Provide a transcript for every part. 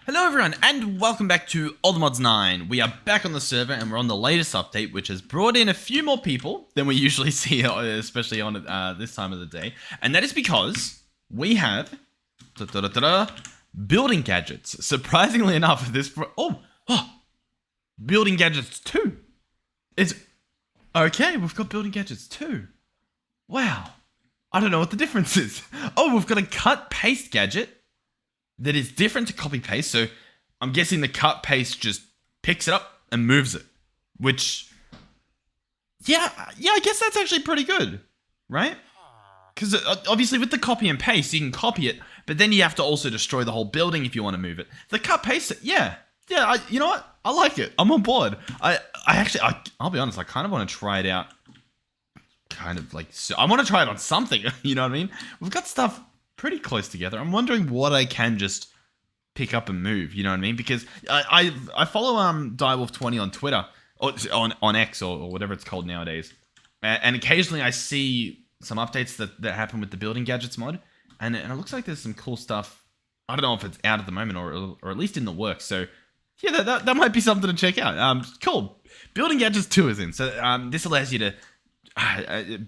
Hello everyone, and welcome back to All the Mods 9. We are back on the server, and we're on the latest update, which has brought in a few more people than we usually see, especially on this time of the day. And that is because we have building gadgets. Surprisingly enough, building gadgets 2. It's okay. We've got building gadgets 2. Wow, I don't know what the difference is. Oh, we've got a cut paste gadget that is different to copy paste, so I'm guessing the cut paste just picks it up and moves it, which, yeah, I guess that's actually pretty good, right? Because obviously with the copy and paste, you can copy it, but then you have to also destroy the whole building if you want to move it. The cut paste, you know what? I like it. I'm on board. I'll be honest, I kind of want to try it out. I want to try it on something, you know what I mean? We've got stuff pretty close together. I'm wondering what I can just pick up and move, you know what I mean? Because I follow Direwolf20 on Twitter, or on X, or whatever it's called nowadays, and occasionally I see some updates that happen with the building gadgets mod, and it looks like there's some cool stuff. I don't know if it's out at the moment or at least in the works, so yeah, that might be something to check out. Cool. Building gadgets 2 is in, so this allows you to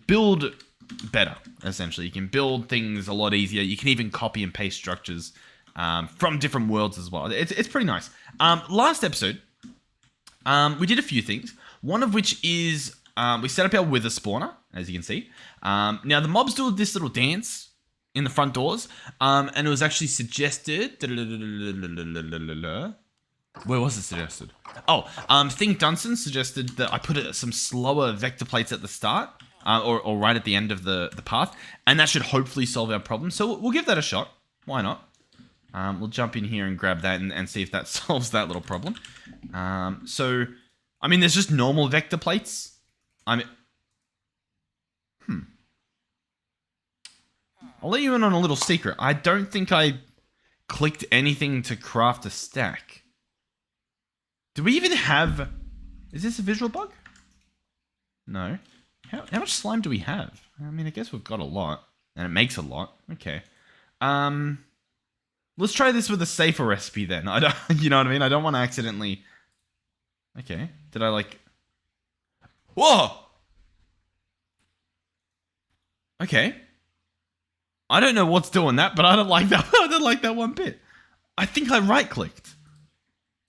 build better, essentially. You can build things a lot easier. You can even copy and paste structures from different worlds as well. It's pretty nice. Last episode, we did a few things. One of which is we set up our wither spawner, as you can see. Now, the mobs do this little dance in the front doors, and it was actually suggested... Where was it suggested? Oh, Think Dunson suggested that I put some slower vector plates at the start, or right at the end of the path, and that should hopefully solve our problem. So we'll give that a shot. Why not? We'll jump in here and grab that and see if that solves that little problem. So, I mean, there's just normal vector plates. I'll let you in on a little secret. I don't think I clicked anything to craft a stack. Do we even have... Is this a visual bug? No. How much slime do we have? I mean, I guess we've got a lot. And it makes a lot. Okay. Let's try this with a safer recipe then. I don't... You know what I mean? I don't want to accidentally... Okay. Did I like... Whoa! Okay. I don't know what's doing that, but I don't like that. I don't like that one bit. I think I right-clicked.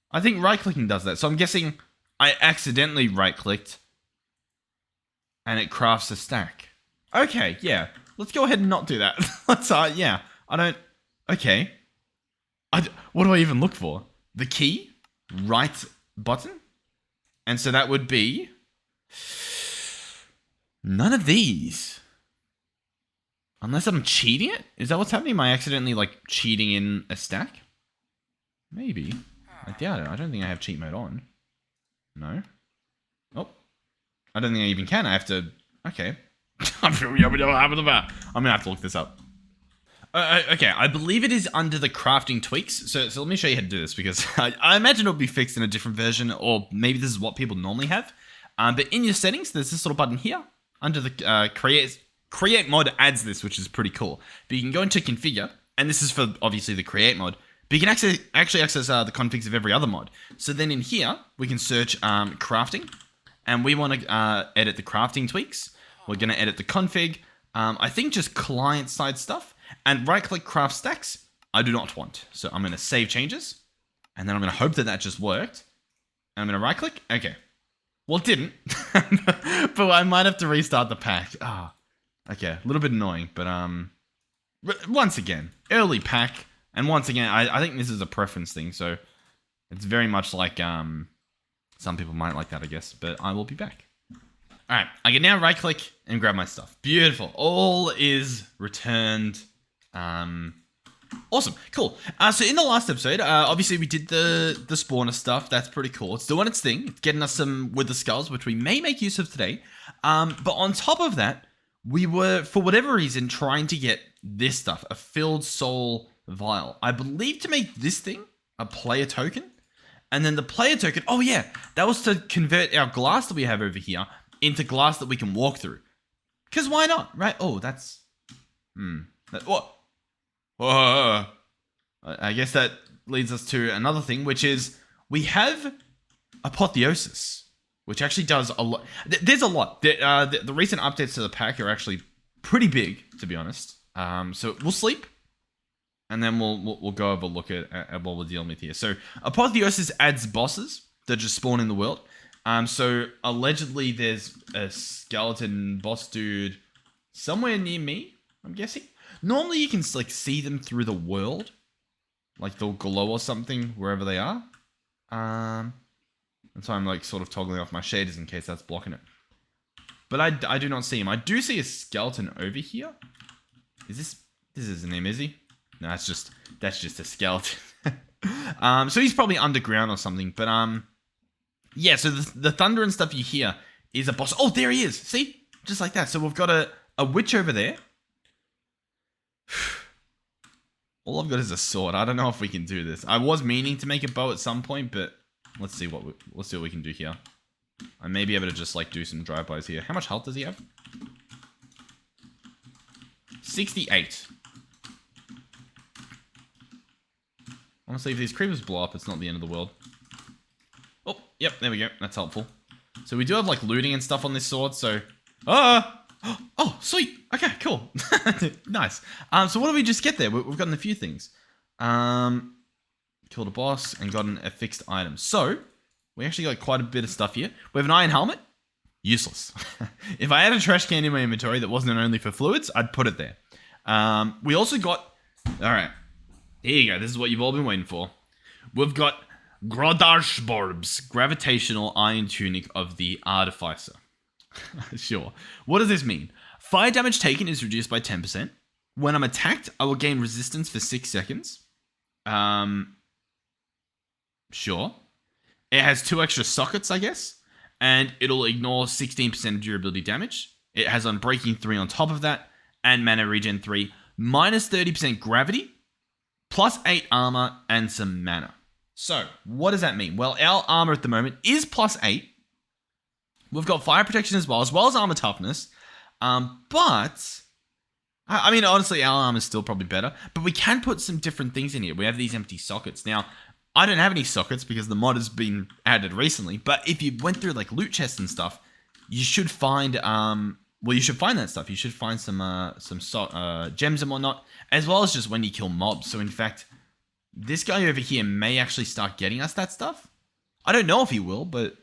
I think right-clicking does that. So I'm guessing I accidentally right-clicked and it crafts a stack. Okay, yeah. Let's go ahead and not do that. Let's, yeah. I don't... Okay. What do I even look for? The key? Right button? And so that would be... None of these. Unless I'm cheating it? Is that what's happening? Am I accidentally, like, cheating in a stack? Maybe. I doubt it. I don't think I have cheat mode on. No. Oh. I don't think I even can. I have to... Okay. I'm gonna have to look this up. Okay, I believe it is under the crafting tweaks. So let me show you how to do this, because I imagine it'll be fixed in a different version, or maybe this is what people normally have. But in your settings, there's this little button here under the create mod adds this, which is pretty cool. But you can go into configure, and this is for obviously the create mod. But you can actually access the configs of every other mod. So then in here, we can search crafting. And we want to edit the crafting tweaks. We're going to edit the config. I think just client-side stuff. And right-click craft stacks, I do not want. So I'm going to save changes. And then I'm going to hope that just worked. And I'm going to right-click. Okay. Well, it didn't. But I might have to restart the pack. Okay. A little bit annoying. But once again, early pack. And once again, I think this is a preference thing, so it's very much like some people might like that, I guess, but I will be back. All right, I can now right-click and grab my stuff. Beautiful. All is returned. Awesome. Cool. So in the last episode, obviously we did the spawner stuff. That's pretty cool. It's doing its thing. It's getting us some wither skulls, which we may make use of today. But on top of that, we were, for whatever reason, trying to get this stuff, a filled soul vial. I believe to make this thing a player token. And then the player token, oh yeah, that was to convert our glass that we have over here into glass that we can walk through. Because why not, right? Oh, that's... What? Whoa. I guess that leads us to another thing, which is we have Apotheosis, which actually does a lot. There's a lot. The recent updates to the pack are actually pretty big, to be honest. So we'll sleep, and then we'll go have a look at what we're dealing with here. So Apotheosis adds bosses that just spawn in the world. So allegedly there's a skeleton boss dude somewhere near me, I'm guessing. Normally you can like see them through the world, like they'll glow or something wherever they are. And so I'm like sort of toggling off my shaders in case that's blocking it. But I do not see him. I do see a skeleton over here. This isn't him, is he? No, that's just a skeleton. So he's probably underground or something. But yeah. So the thunder and stuff you hear is a boss. Oh, there he is. See, just like that. So we've got a witch over there. All I've got is a sword. I don't know if we can do this. I was meaning to make a bow at some point, but let's see what we can do here. I may be able to just like do some drive-bys here. How much health does he have? 68. Honestly, if these creepers blow up, it's not the end of the world. Oh, yep, there we go. That's helpful. So we do have like looting and stuff on this sword, so... Oh, sweet. Okay, cool. Nice. So what do we just get there? We've gotten a few things. Killed a boss and gotten a fixed item. So, we actually got quite a bit of stuff here. We have an iron helmet. Useless. If I had a trash can in my inventory that wasn't only for fluids, I'd put it there. We also got... Alright. Here you go. This is what you've all been waiting for. We've got Grodashborb's Gravitational Iron Tunic of the Artificer. Sure. What does this mean? Fire damage taken is reduced by 10%. When I'm attacked, I will gain resistance for 6 seconds. Sure. It has 2 extra sockets, I guess. And it'll ignore 16% of durability damage. It has Unbreaking 3 on top of that. And Mana Regen 3. Minus 30% gravity. Plus 8 armor and some mana. So, what does that mean? Well, our armor at the moment is plus 8. We've got fire protection as well as armor toughness. But, I mean, honestly, our armor is still probably better. But we can put some different things in here. We have these empty sockets. Now, I don't have any sockets because the mod has been added recently. But if you went through like loot chests and stuff, you should find, you should find that stuff. You should find some gems and whatnot, as well as just when you kill mobs. So in fact, this guy over here may actually start getting us that stuff. I don't know if he will, but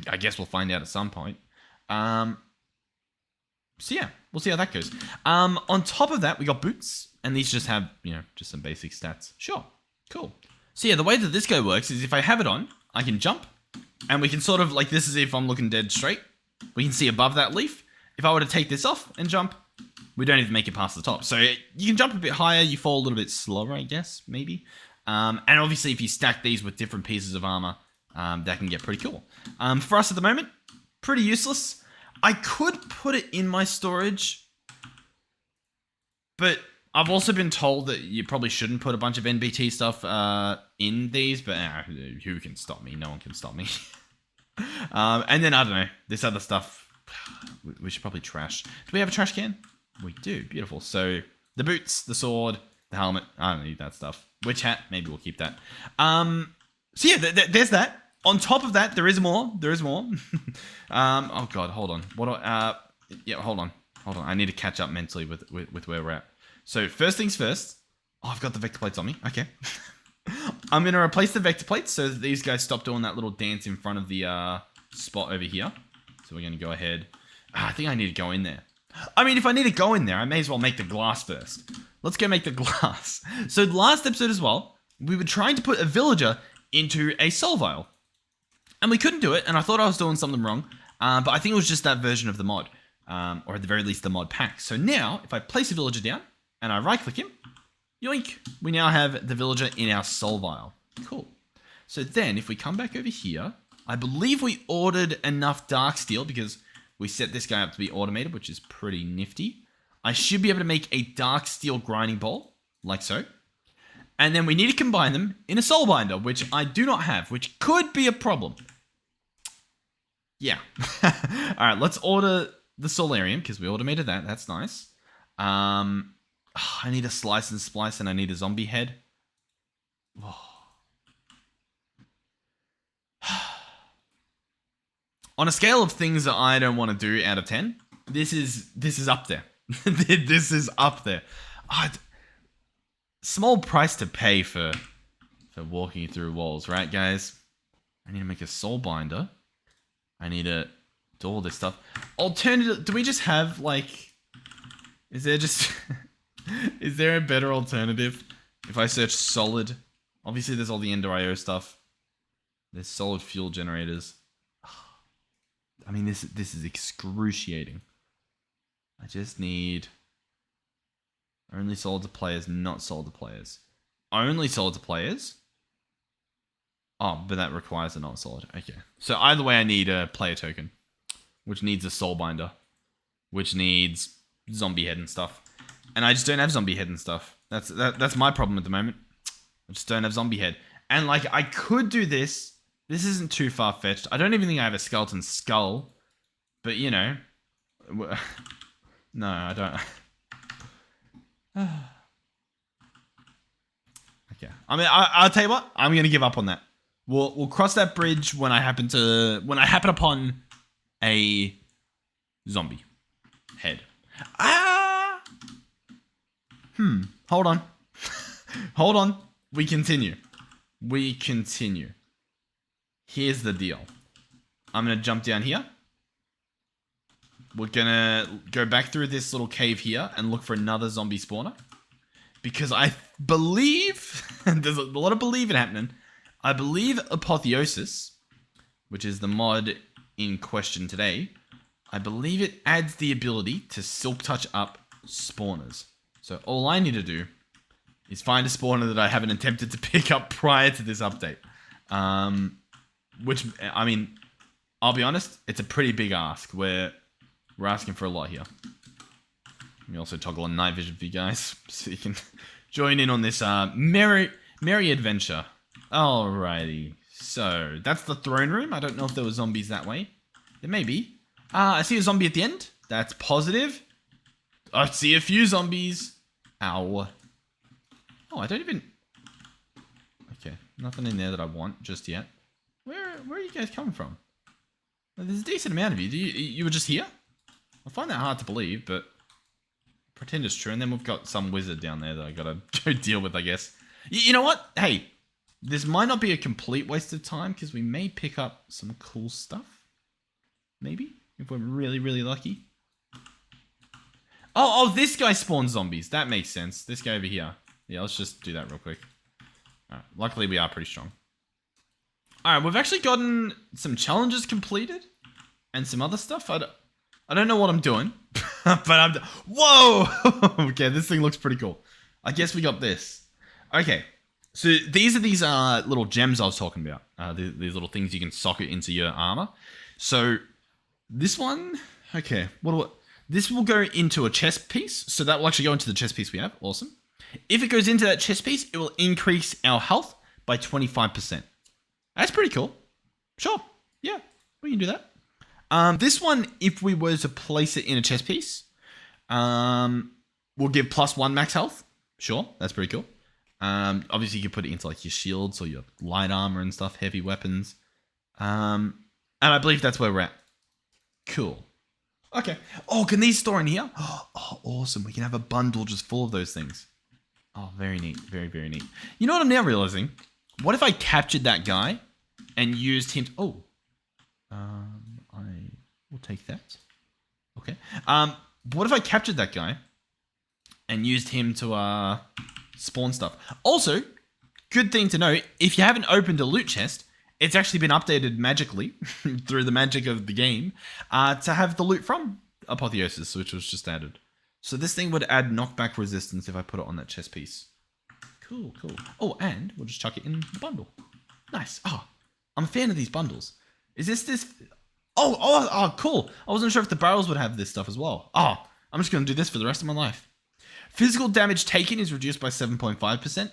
I guess we'll find out at some point. So yeah, we'll see how that goes. On top of that, we got boots, and these just have, just some basic stats. Sure, cool. So yeah, the way that this guy works is if I have it on, I can jump, and we can sort of, like, this is if I'm looking dead straight. We can see above that leaf. If I were to take this off and jump, we don't even make it past the top. So you can jump a bit higher, you fall a little bit slower, I guess, maybe. And obviously, if you stack these with different pieces of armor, that can get pretty cool. For us at the moment, pretty useless. I could put it in my storage, but I've also been told that you probably shouldn't put a bunch of NBT stuff in these, but who can stop me? No one can stop me. And then, I don't know, this other stuff, we should probably trash. Do we have a trash can? We do. Beautiful. So, the boots, the sword, the helmet. I don't need that stuff. Witch hat, maybe we'll keep that. So yeah, there's that. On top of that, there is more. There is more. Oh god, hold on. Yeah, hold on. I need to catch up mentally with where we're at. So first things first. Oh, I've got the vector plates on me. Okay. I'm gonna replace the vector plates so that these guys stop doing that little dance in front of the spot over here. So we're gonna go ahead. I think I need to go in there. I mean, if I need to go in there, I may as well make the glass first. Let's go make the glass. So last episode as well, we were trying to put a villager into a soul vial. And we couldn't do it, and I thought I was doing something wrong. But I think it was just that version of the mod. Or at the very least, the mod pack. So now, if I place a villager down, and I right-click him, yoink, we now have the villager in our soul vial. Cool. So then, if we come back over here, I believe we ordered enough dark steel, because we set this guy up to be automated, which is pretty nifty. I should be able to make a dark steel grinding bowl, like so. And then we need to combine them in a soul binder, which I do not have, which could be a problem. Yeah. Alright, let's order the solarium, because we automated that. That's nice. I need a slice and splice, and I need a zombie head. Oh, On a scale of things that I don't want to do out of 10, this is up there. This is up there. Small price to pay for walking through walls, right, guys? I need to make a soul binder. I need to do all this stuff. Alternative, do we just have, like... Is there just... Is there a better alternative? If I search solid... Obviously, there's all the Ender IO stuff. There's solid fuel generators. I mean, this is excruciating. I just need... Only sold to players, not sold to players. Only sold to players? Oh, but that requires a not solid. Okay. So either way, I need a player token, which needs a soul binder, which needs zombie head and stuff. And I just don't have zombie head and stuff. That's my problem at the moment. I just don't have zombie head. And like, I could do this. This isn't too far-fetched. I don't even think I have a skeleton skull. But, you know. No, I don't. Okay. I mean, I'll tell you what. I'm going to give up on that. We'll cross that bridge when I happen upon a zombie head. Hold on. Hold on. We continue. Here's the deal. I'm going to jump down here. We're going to go back through this little cave here and look for another zombie spawner. Because I believe, there's a lot of believing happening. I believe Apotheosis, which is the mod in question today, I believe it adds the ability to silk touch up spawners. So all I need to do is find a spawner that I haven't attempted to pick up prior to this update. Which, I mean, I'll be honest, it's a pretty big ask. We're asking for a lot here. Let me also toggle on night vision for you guys, so you can join in on this merry adventure. Alrighty, so that's the throne room. I don't know if there were zombies that way. There may be. I see a zombie at the end. That's positive. I see a few zombies. Ow. Oh, I don't even... Okay, nothing in there that I want just yet. Where are you guys coming from? There's a decent amount of you. You were just here? I find that hard to believe, but... Pretend it's true, and then we've got some wizard down there that I gotta go deal with, I guess. You know what? Hey, this might not be a complete waste of time, because we may pick up some cool stuff. Maybe, if we're really, really lucky. Oh, this guy spawns zombies. That makes sense. This guy over here. Yeah, let's just do that real quick. Alright, luckily we are pretty strong. Alright, we've actually gotten some challenges completed, and some other stuff. I don't know what I'm doing, but I'm... Whoa! Okay, this thing looks pretty cool. I guess we got this. Okay, so these are little gems I was talking about. These little things you can socket into your armor. So this one... Okay, this will go into a chest piece. So that will actually go into the chest piece we have. Awesome. If it goes into that chest piece, it will increase our health by 25%. That's pretty cool. Sure. Yeah, we can do that. This one, if we were to place it in a chest piece, will give +1 max health. Sure, that's pretty cool. Obviously, you can put it into like your shields or your light armor and stuff, heavy weapons. And I believe that's where we're at. Cool. Okay. Oh, can these store in here? Oh, awesome. We can have a bundle just full of those things. Oh, very neat. Very, very neat. You know what I'm now realizing? What if I captured that guy and used him to... I will take that. Okay. What if I captured that guy and used him to spawn stuff? Also, good thing to know, if you haven't opened a loot chest, it's actually been updated magically through the magic of the game to have the loot from Apotheosis, which was just added. So this thing would add knockback resistance if I put it on that chest piece. Cool, cool. Oh, and we'll just chuck it in the bundle. Nice. Oh, I'm a fan of these bundles. Is this... Oh, cool. I wasn't sure if the barrels would have this stuff as well. Oh, I'm just going to do this for the rest of my life. Physical damage taken is reduced by 7.5%.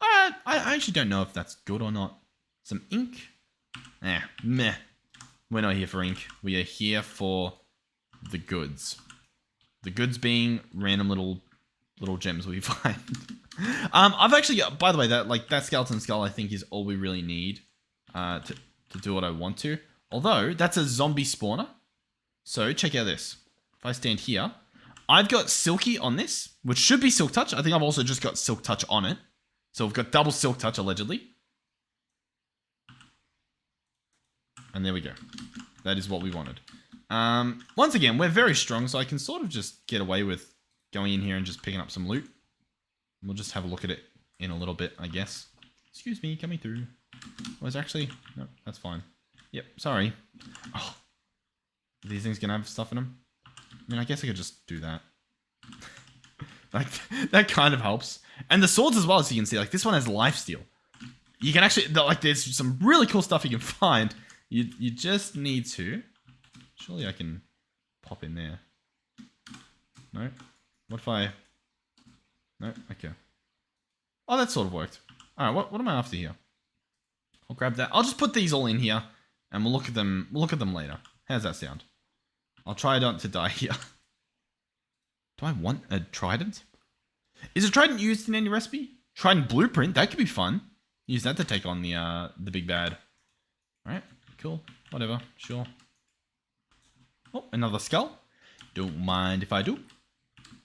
I actually don't know if that's good or not. Some ink? Meh. We're not here for ink. We are here for the goods. The goods being random little gems we find. I've actually, by the way, that skeleton skull I think is all we really need to do what I want to. Although, that's a zombie spawner. So, check out this. If I stand here, I've got Silky on this, which should be Silk Touch. I think I've also just got Silk Touch on it. So, we've got double Silk Touch, allegedly. And there we go. That is what we wanted. Once again, we're very strong, so I can sort of just get away with going in here and just picking up some loot. We'll just have a look at it in a little bit, I guess. Excuse me, coming through. Was actually... No, that's fine. Yep, sorry. Oh, are these things gonna have stuff in them? I mean, I guess I could just do that. Like, that kind of helps. And the swords as well, as you can see. Like, this one has lifesteal. You can actually... Like, there's some really cool stuff you can find. You just need to... Surely I can pop in there. No? What if I... No? Okay. Oh, that sort of worked. Alright, what am I after here? I'll grab that. I'll just put these all in here. And we'll look at them. We'll look at them later. How's that sound? I'll try not to die here. Do I want a trident? Is a trident used in any recipe? Trident blueprint? That could be fun. Use that to take on the big bad. Alright, cool. Whatever. Sure. Oh, another skull. Don't mind if I do.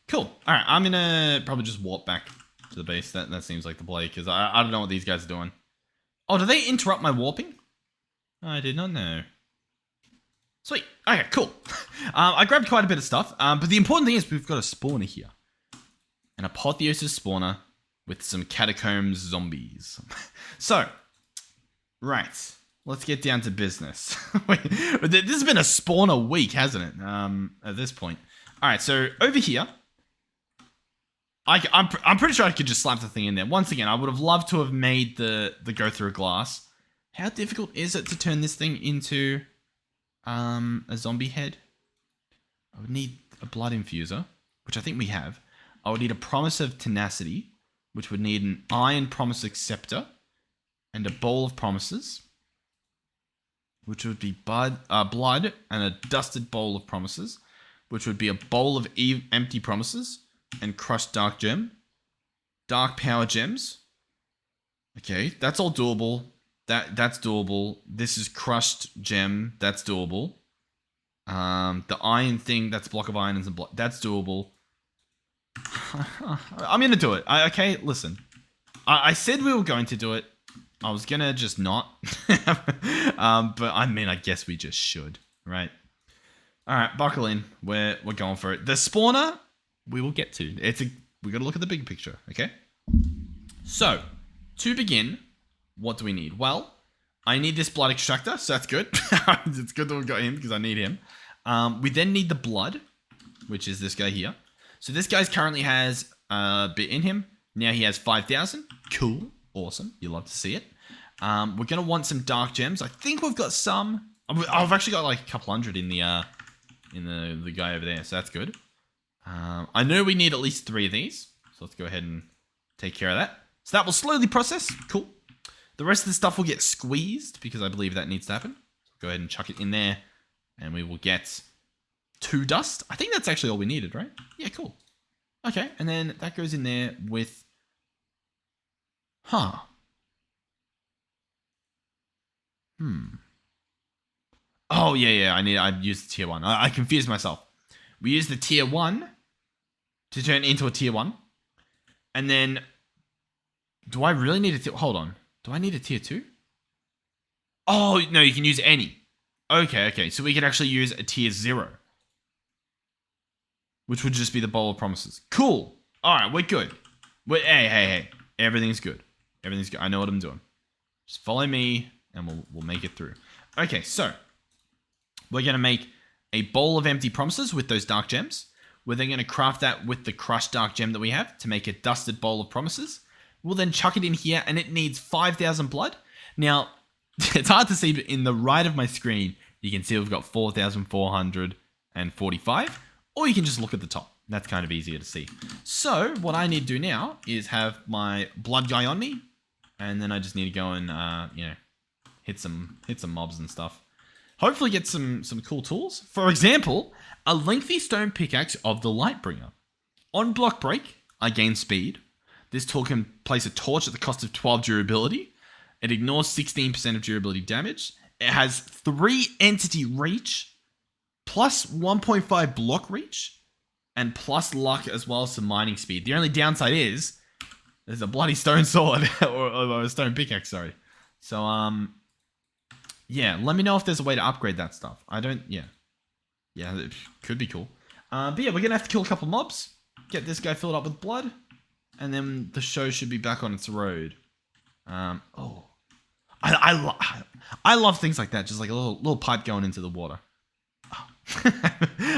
Cool. Alright, I'm gonna probably just warp back to the base. That seems like the play, because I don't know what these guys are doing. Oh, do they interrupt my warping? I did not know. Sweet. Okay, cool. I grabbed quite a bit of stuff, but the important thing is we've got a spawner here. An Apotheosis spawner with some catacombs zombies. So, right. Let's get down to business. Wait, this has been a spawner week, hasn't it? At this point. Alright, so over here, I'm pretty sure I could just slap the thing in there. Once again, I would have loved to have made the go through glass. How difficult is it to turn this thing into a zombie head? I would need a blood infuser, which I think we have. I would need a promise of tenacity, which would need an iron promise acceptor, and a bowl of promises, which would be blood and a dusted bowl of promises, which would be a bowl of empty promises, and crushed dark gem. Dark power gems. Okay, that's all doable. That's doable. This is crushed gem. That's doable. The iron thing, that's block of iron and some block. That's doable. I'm gonna do it. Okay, listen. I said we were going to do it. I was gonna just not. But I mean, I guess we just should, right? All right, buckle in. We're going for it. The spawner, we will get to. We got to look at the big picture, okay? So, to begin, what do we need? Well, I need this blood extractor, so that's good. It's good that we got him because I need him. We then need the blood, which is this guy here. So this guy currently has a bit in him. Now he has 5,000. Cool. Awesome. You love to see it. We're going to want some dark gems. I think we've got some. I've actually got like a couple hundred in the guy over there, so that's good. I know we need at least 3 of these. So let's go ahead and take care of that. So that will slowly process. Cool. The rest of the stuff will get squeezed because I believe that needs to happen. So go ahead and chuck it in there and we will get 2 dust. I think that's actually all we needed, right? Yeah, cool. Okay, and then that goes in there with... Huh. Oh, yeah. I used the tier 1. I confused myself. We use the tier 1 to turn into a tier 1. And then... Do I really need a tier... Hold on. Do I need a tier 2? Oh, no, you can use any. Okay. So we could actually use a tier 0. Which would just be the bowl of promises. Cool. Alright, we're good. Hey. Everything's good. Everything's good. I know what I'm doing. Just follow me and we'll make it through. Okay, so... We're going to make a bowl of empty promises with those dark gems. We're then going to craft that with the crushed dark gem that we have to make a dusted bowl of promises. We'll then chuck it in here, and it needs 5,000 blood. Now, it's hard to see, but in the right of my screen, you can see we've got 4,445. Or you can just look at the top. That's kind of easier to see. So, what I need to do now is have my blood guy on me. And then I just need to go and, hit some mobs and stuff. Hopefully get some cool tools. For example, a lengthy stone pickaxe of the Lightbringer. On block break, I gain speed. This tool can place a torch at the cost of 12 durability. It ignores 16% of durability damage. It has 3 entity reach, plus 1.5 block reach, and plus luck as well as some mining speed. The only downside is there's a bloody stone sword or a stone pickaxe, sorry. So, yeah, let me know if there's a way to upgrade that stuff. Yeah, it could be cool. But yeah, we're going to have to kill a couple mobs, get this guy filled up with blood, and then the show should be back on its road. I love things like that, just like a little pipe going into the water. Oh.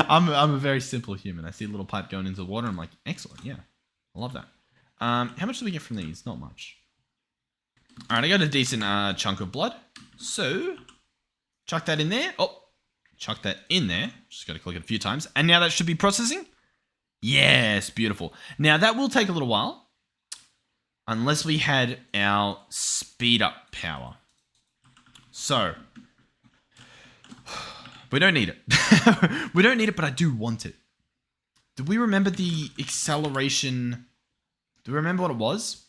I'm a very simple human. I see a little pipe going into the water. I'm like, excellent, yeah, I love that. How much do we get from these? Not much. All right, I got a decent chunk of blood. So, chuck that in there. Oh, chuck that in there. Just got to click it a few times. And now that should be processing. Yes, beautiful. Now, that will take a little while. Unless we had our speed up power. So, we don't need it. We don't need it, but I do want it. Do we remember the acceleration? Do we remember what it was?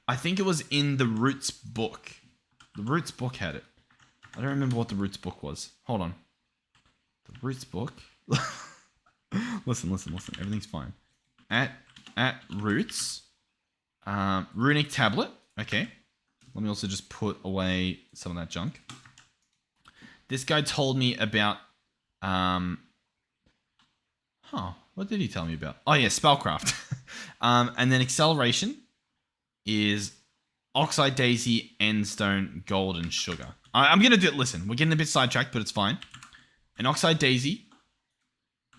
I think it was in the Roots book. The Roots book had it. I don't remember what the Roots book was. Hold on. The Roots book. Listen. Everything's fine. At Roots. Runic tablet. Okay. Let me also just put away some of that junk. This guy told me about... what did he tell me about? Oh yeah, spellcraft. And then acceleration is Oxide Daisy, Endstone, Gold, and Sugar. I'm going to do it. Listen, we're getting a bit sidetracked, but it's fine. An Oxide Daisy,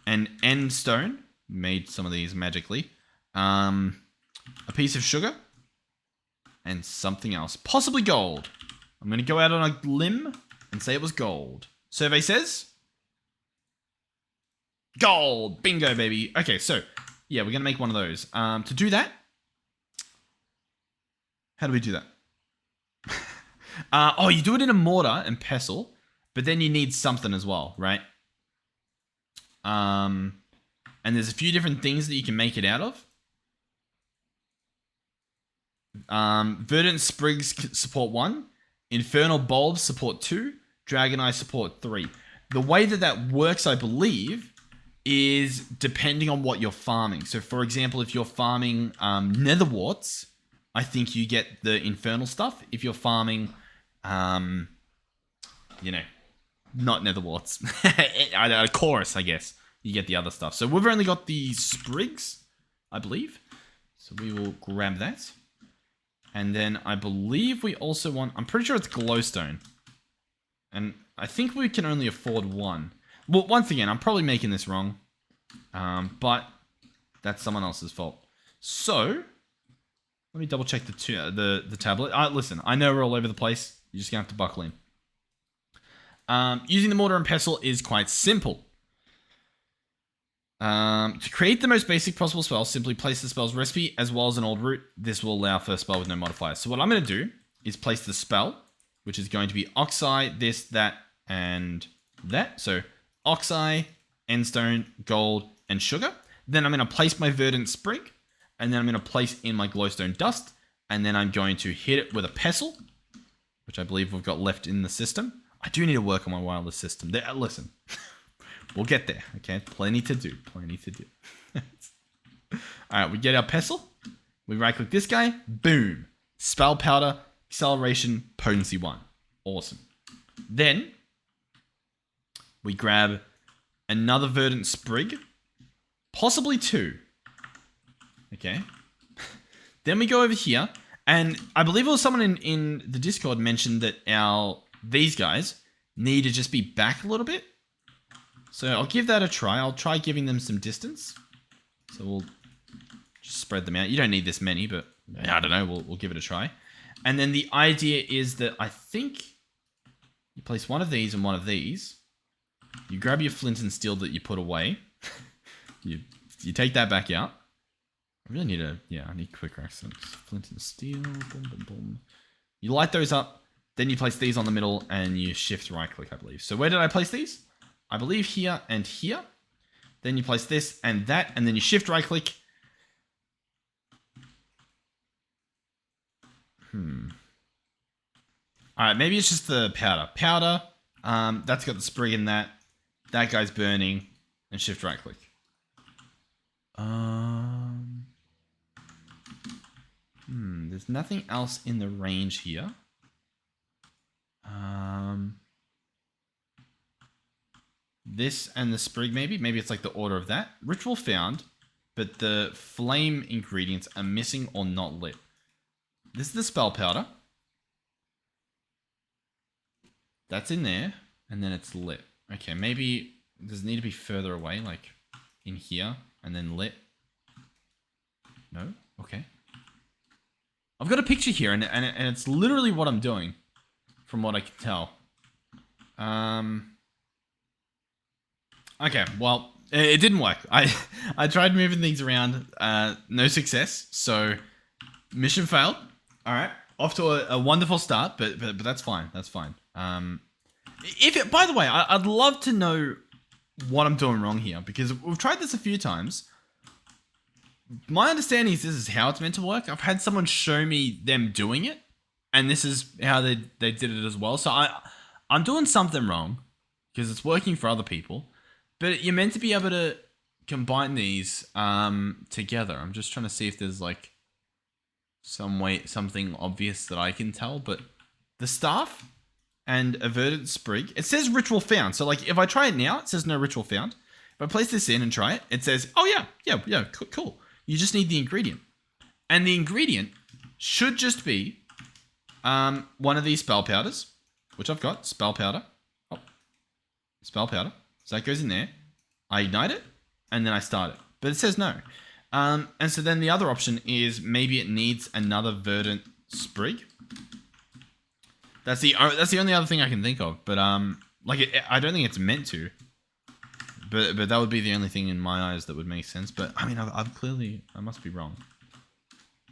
an Endstone, made some of these magically, a piece of sugar, and something else. Possibly gold. I'm going to go out on a limb and say it was gold. Survey says... gold! Bingo, baby. Okay, so, yeah, we're going to make one of those. To do that, how do we do that? You do it in a mortar and pestle, but then you need something as well, right? And there's a few different things that you can make it out of. Verdant Sprigs support 1. Infernal Bulbs support 2. Dragon Eye support 3. The way that works, I believe, is depending on what you're farming. So, for example, if you're farming netherwarts, I think you get the infernal stuff. If you're farming, not netherwarts, a chorus, I guess, you get the other stuff. So we've only got the sprigs, I believe. So we will grab that. And then I believe we also want, I'm pretty sure it's glowstone. And I think we can only afford 1. Well, once again, I'm probably making this wrong. But that's someone else's fault. So... let me double check the tablet. Listen, I know we're all over the place. You're just going to have to buckle in. Using the mortar and pestle is quite simple. To create the most basic possible spell, simply place the spell's recipe as well as an old root. This will allow for a spell with no modifiers. So what I'm going to do is place the spell, which is going to be Oxeye, this, that, and that. So Oxeye, Endstone, Gold, and Sugar. Then I'm going to place my Verdant Sprig. And then I'm going to place in my glowstone dust. And then I'm going to hit it with a pestle, which I believe we've got left in the system. I do need to work on my wireless system. Listen, we'll get there, okay? Plenty to do. All right, we get our pestle. We right-click this guy. Boom. Spell powder, acceleration, potency 1. Awesome. Then we grab another Verdant Sprig, possibly 2. Okay. Then we go over here, and I believe it was someone in the Discord mentioned that these guys need to just be back a little bit. So I'll give that a try. I'll try giving them some distance. So we'll just spread them out. You don't need this many, but I don't know. We'll give it a try. And then the idea is that I think you place one of these and one of these. You grab your flint and steel that you put away. you take that back out. I really need I need quick accents. Flint and steel, boom, boom, boom. You light those up, then you place these on the middle, and you shift right click, I believe. So where did I place these? I believe here and here. Then you place this and that, and then you shift right click. All right, maybe it's just the powder. Powder, that's got the sprig in that. That guy's burning. And shift right click. There's nothing else in the range here. This and the sprig maybe. Maybe it's like the order of that. Ritual found, but the flame ingredients are missing or not lit. This is the spell powder. That's in there, and then it's lit. Okay, maybe does it need to be further away, like in here, and then lit? No? Okay. I've got a picture here, and it's literally what I'm doing, from what I can tell. Okay, well, it didn't work. I tried moving things around, no success, so mission failed. All right, off to a wonderful start, but that's fine. That's fine. By the way, I'd love to know what I'm doing wrong here, because we've tried this a few times. My understanding is this is how it's meant to work. I've had someone show me them doing it, and this is how they did it as well. So I'm doing something wrong, because it's working for other people. But you're meant to be able to combine these together. I'm just trying to see if there's like something obvious that I can tell. But the staff and averted sprig, it says ritual found. So like if I try it now, it says no ritual found. If I place this in and try it, it says, oh yeah, cool. You just need the ingredient. And the ingredient should just be one of these spell powders, which I've got, spell powder. Oh, spell powder. So that goes in there. I ignite it, and then I start it. But it says no. And so then the other option is maybe it needs another verdant sprig. That's the only other thing I can think of. But I don't think it's meant to. But that would be the only thing in my eyes that would make sense. But I mean, I must be wrong.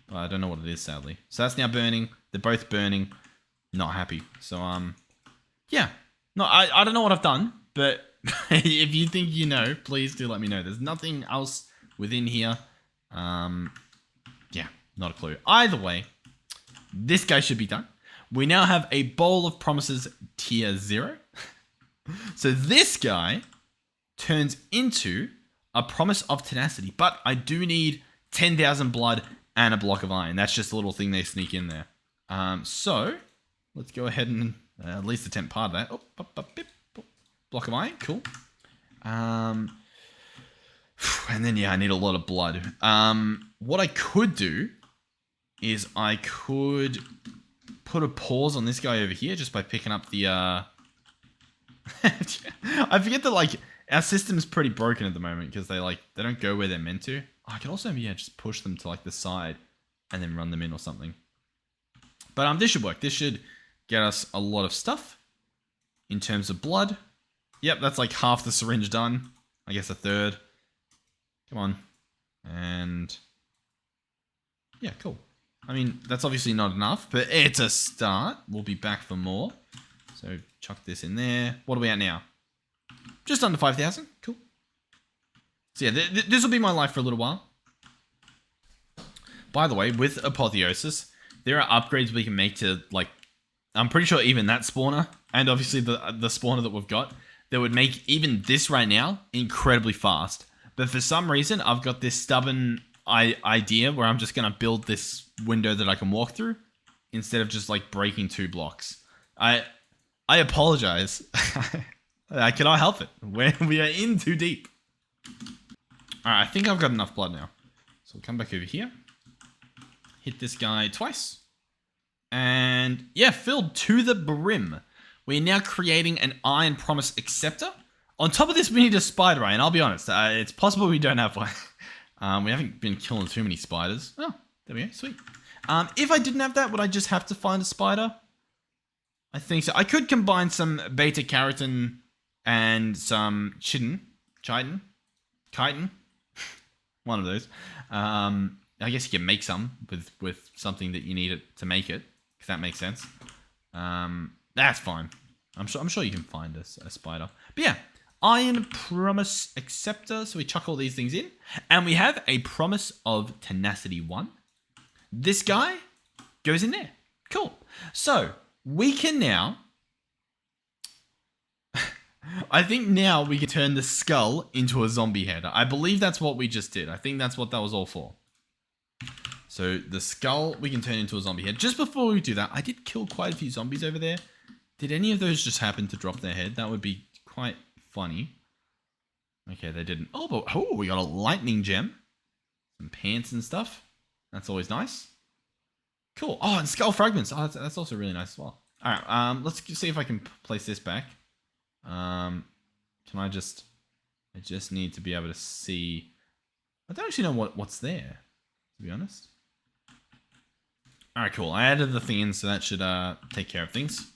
Well, I don't know what it is, sadly. So that's now burning. They're both burning. Not happy. So yeah. No, I don't know what I've done, but if you think you know, please do let me know. There's nothing else within here. Yeah, not a clue. Either way, this guy should be done. We now have a bowl of promises tier 0. So this guy turns into a promise of tenacity, but I do need 10,000 blood and a block of iron. That's just a little thing they sneak in there. So let's go ahead and at least attempt part of that. Block of iron, cool. And then yeah, I need a lot of blood. What I could do is I could put a pause on this guy over here just by picking up the I forget that like our system's pretty broken at the moment because they don't go where they're meant to. I can also just push them to like the side and then run them in or something. But this should work. This should get us a lot of stuff in terms of blood. Yep, that's like half the syringe done. I guess a third. Come on. And yeah, cool. I mean, that's obviously not enough, but it's a start. We'll be back for more. So chuck this in there. What are we at now? Just under 5,000. Cool. So yeah, this will be my life for a little while. By the way, with Apotheosis, there are upgrades we can make to, like, I'm pretty sure even that spawner, and obviously the spawner that we've got, that would make even this right now incredibly fast. But for some reason, I've got this stubborn idea where I'm just going to build this window that I can walk through instead of just like breaking 2 blocks. I apologize. I cannot help it. We are in too deep. Alright, I think I've got enough blood now. So we'll come back over here. Hit this guy twice. And yeah, filled to the brim. We're now creating an Iron Promise Acceptor. On top of this, we need a spider eye, and I'll be honest, it's possible we don't have one. We haven't been killing too many spiders. Oh, there we go, sweet. If I didn't have that, would I just have to find a spider? I think so. I could combine some beta carotene and some chitin. One of those. I guess you can make some with something that you need it to make it, if that makes sense. That's fine. I'm sure you can find a spider. But yeah, Iron Promise Acceptor. So we chuck all these things in. And we have a Promise of Tenacity 1. This guy goes in there. Cool. So we can now... I think now we can turn the skull into a zombie head. I believe that's what we just did. I think that's what that was all for. So the skull we can turn into a zombie head. Just before we do that, I did kill quite a few zombies over there. Did any of those just happen to drop their head? That would be quite funny. Okay, they didn't. Oh, but we got a lightning gem. Some pants and stuff. That's always nice. Cool. Oh, and skull fragments. Oh, that's also really nice as well. All right, let's see if I can place this back. Can I just need to be able to see. I don't actually know what's there, to be honest. All right, cool. I added the thing in, so that should take care of things.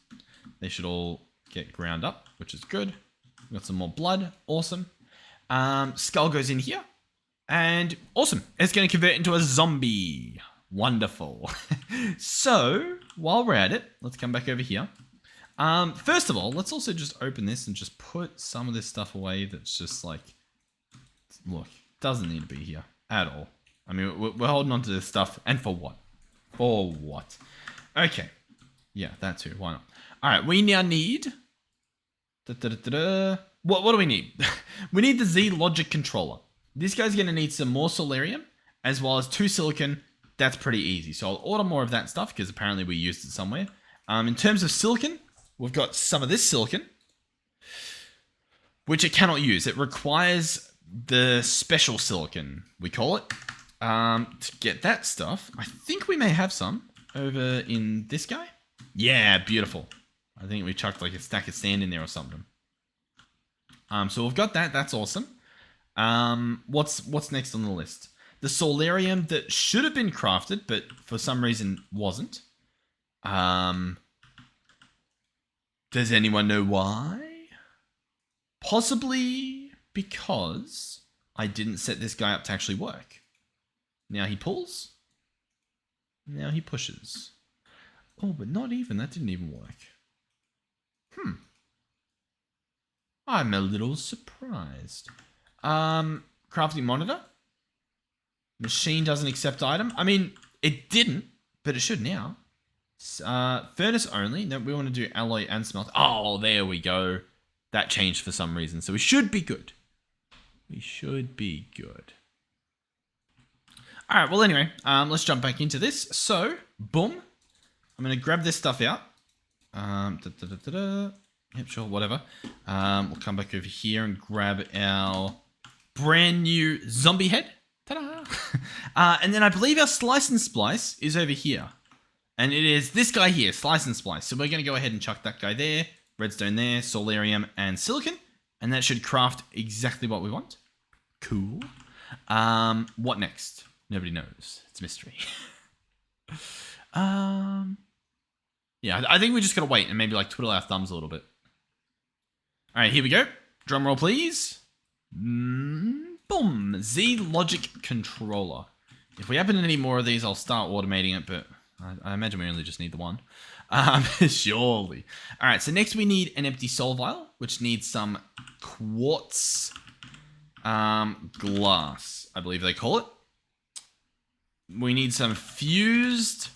They should all get ground up, which is good. We got some more blood. Awesome. Skull goes in here. And awesome. It's going to convert into a zombie. Wonderful. So, while we're at it, let's come back over here. First of all, let's also just open this and just put some of this stuff away that's just like... Look, doesn't need to be here at all. I mean, we're holding on to this stuff. And for what? For what? Okay. Yeah, that too. Why not? All right, we now need... What do we need? We need the Z logic controller. This guy's going to need some more solarium as well as 2 silicon. That's pretty easy. So I'll order more of that stuff because apparently we used it somewhere. In terms of silicon, we've got some of this silicon, which it cannot use. It requires the special silicon, we call it, to get that stuff. I think we may have some over in this guy. Yeah, beautiful. I think we chucked like a stack of sand in there or something. So we've got that. That's awesome. What's next on the list? The solarium that should have been crafted, but for some reason wasn't. Does anyone know why? Possibly because I didn't set this guy up to actually work. Now he pulls. Now he pushes. Oh, but not even. That didn't even work. I'm a little surprised. Crafting monitor. Machine doesn't accept item. I mean, it didn't, but it should now. Furnace only. No, we want to do alloy and smelt. Oh, there we go. That changed for some reason. So we should be good. We should be good. All right, well, anyway, let's jump back into this. So, boom. I'm going to grab this stuff out. Yep, sure, whatever. We'll come back over here and grab our brand new zombie head. Ta-da! And then I believe our slice and splice is over here. And it is this guy here, slice and splice. So we're going to go ahead and chuck that guy there, redstone there, solarium and silicon. And that should craft exactly what we want. Cool. What next? Nobody knows. It's a mystery. Yeah, I think we just got to wait and maybe like twiddle our thumbs a little bit. All right, here we go. Drum roll, please. Boom. Z logic controller. If we happen to need more of these, I'll start automating it, but I imagine we only just need the one. Surely. All right, so next we need an empty soul vial, which needs some quartz glass, I believe they call it. We need some fused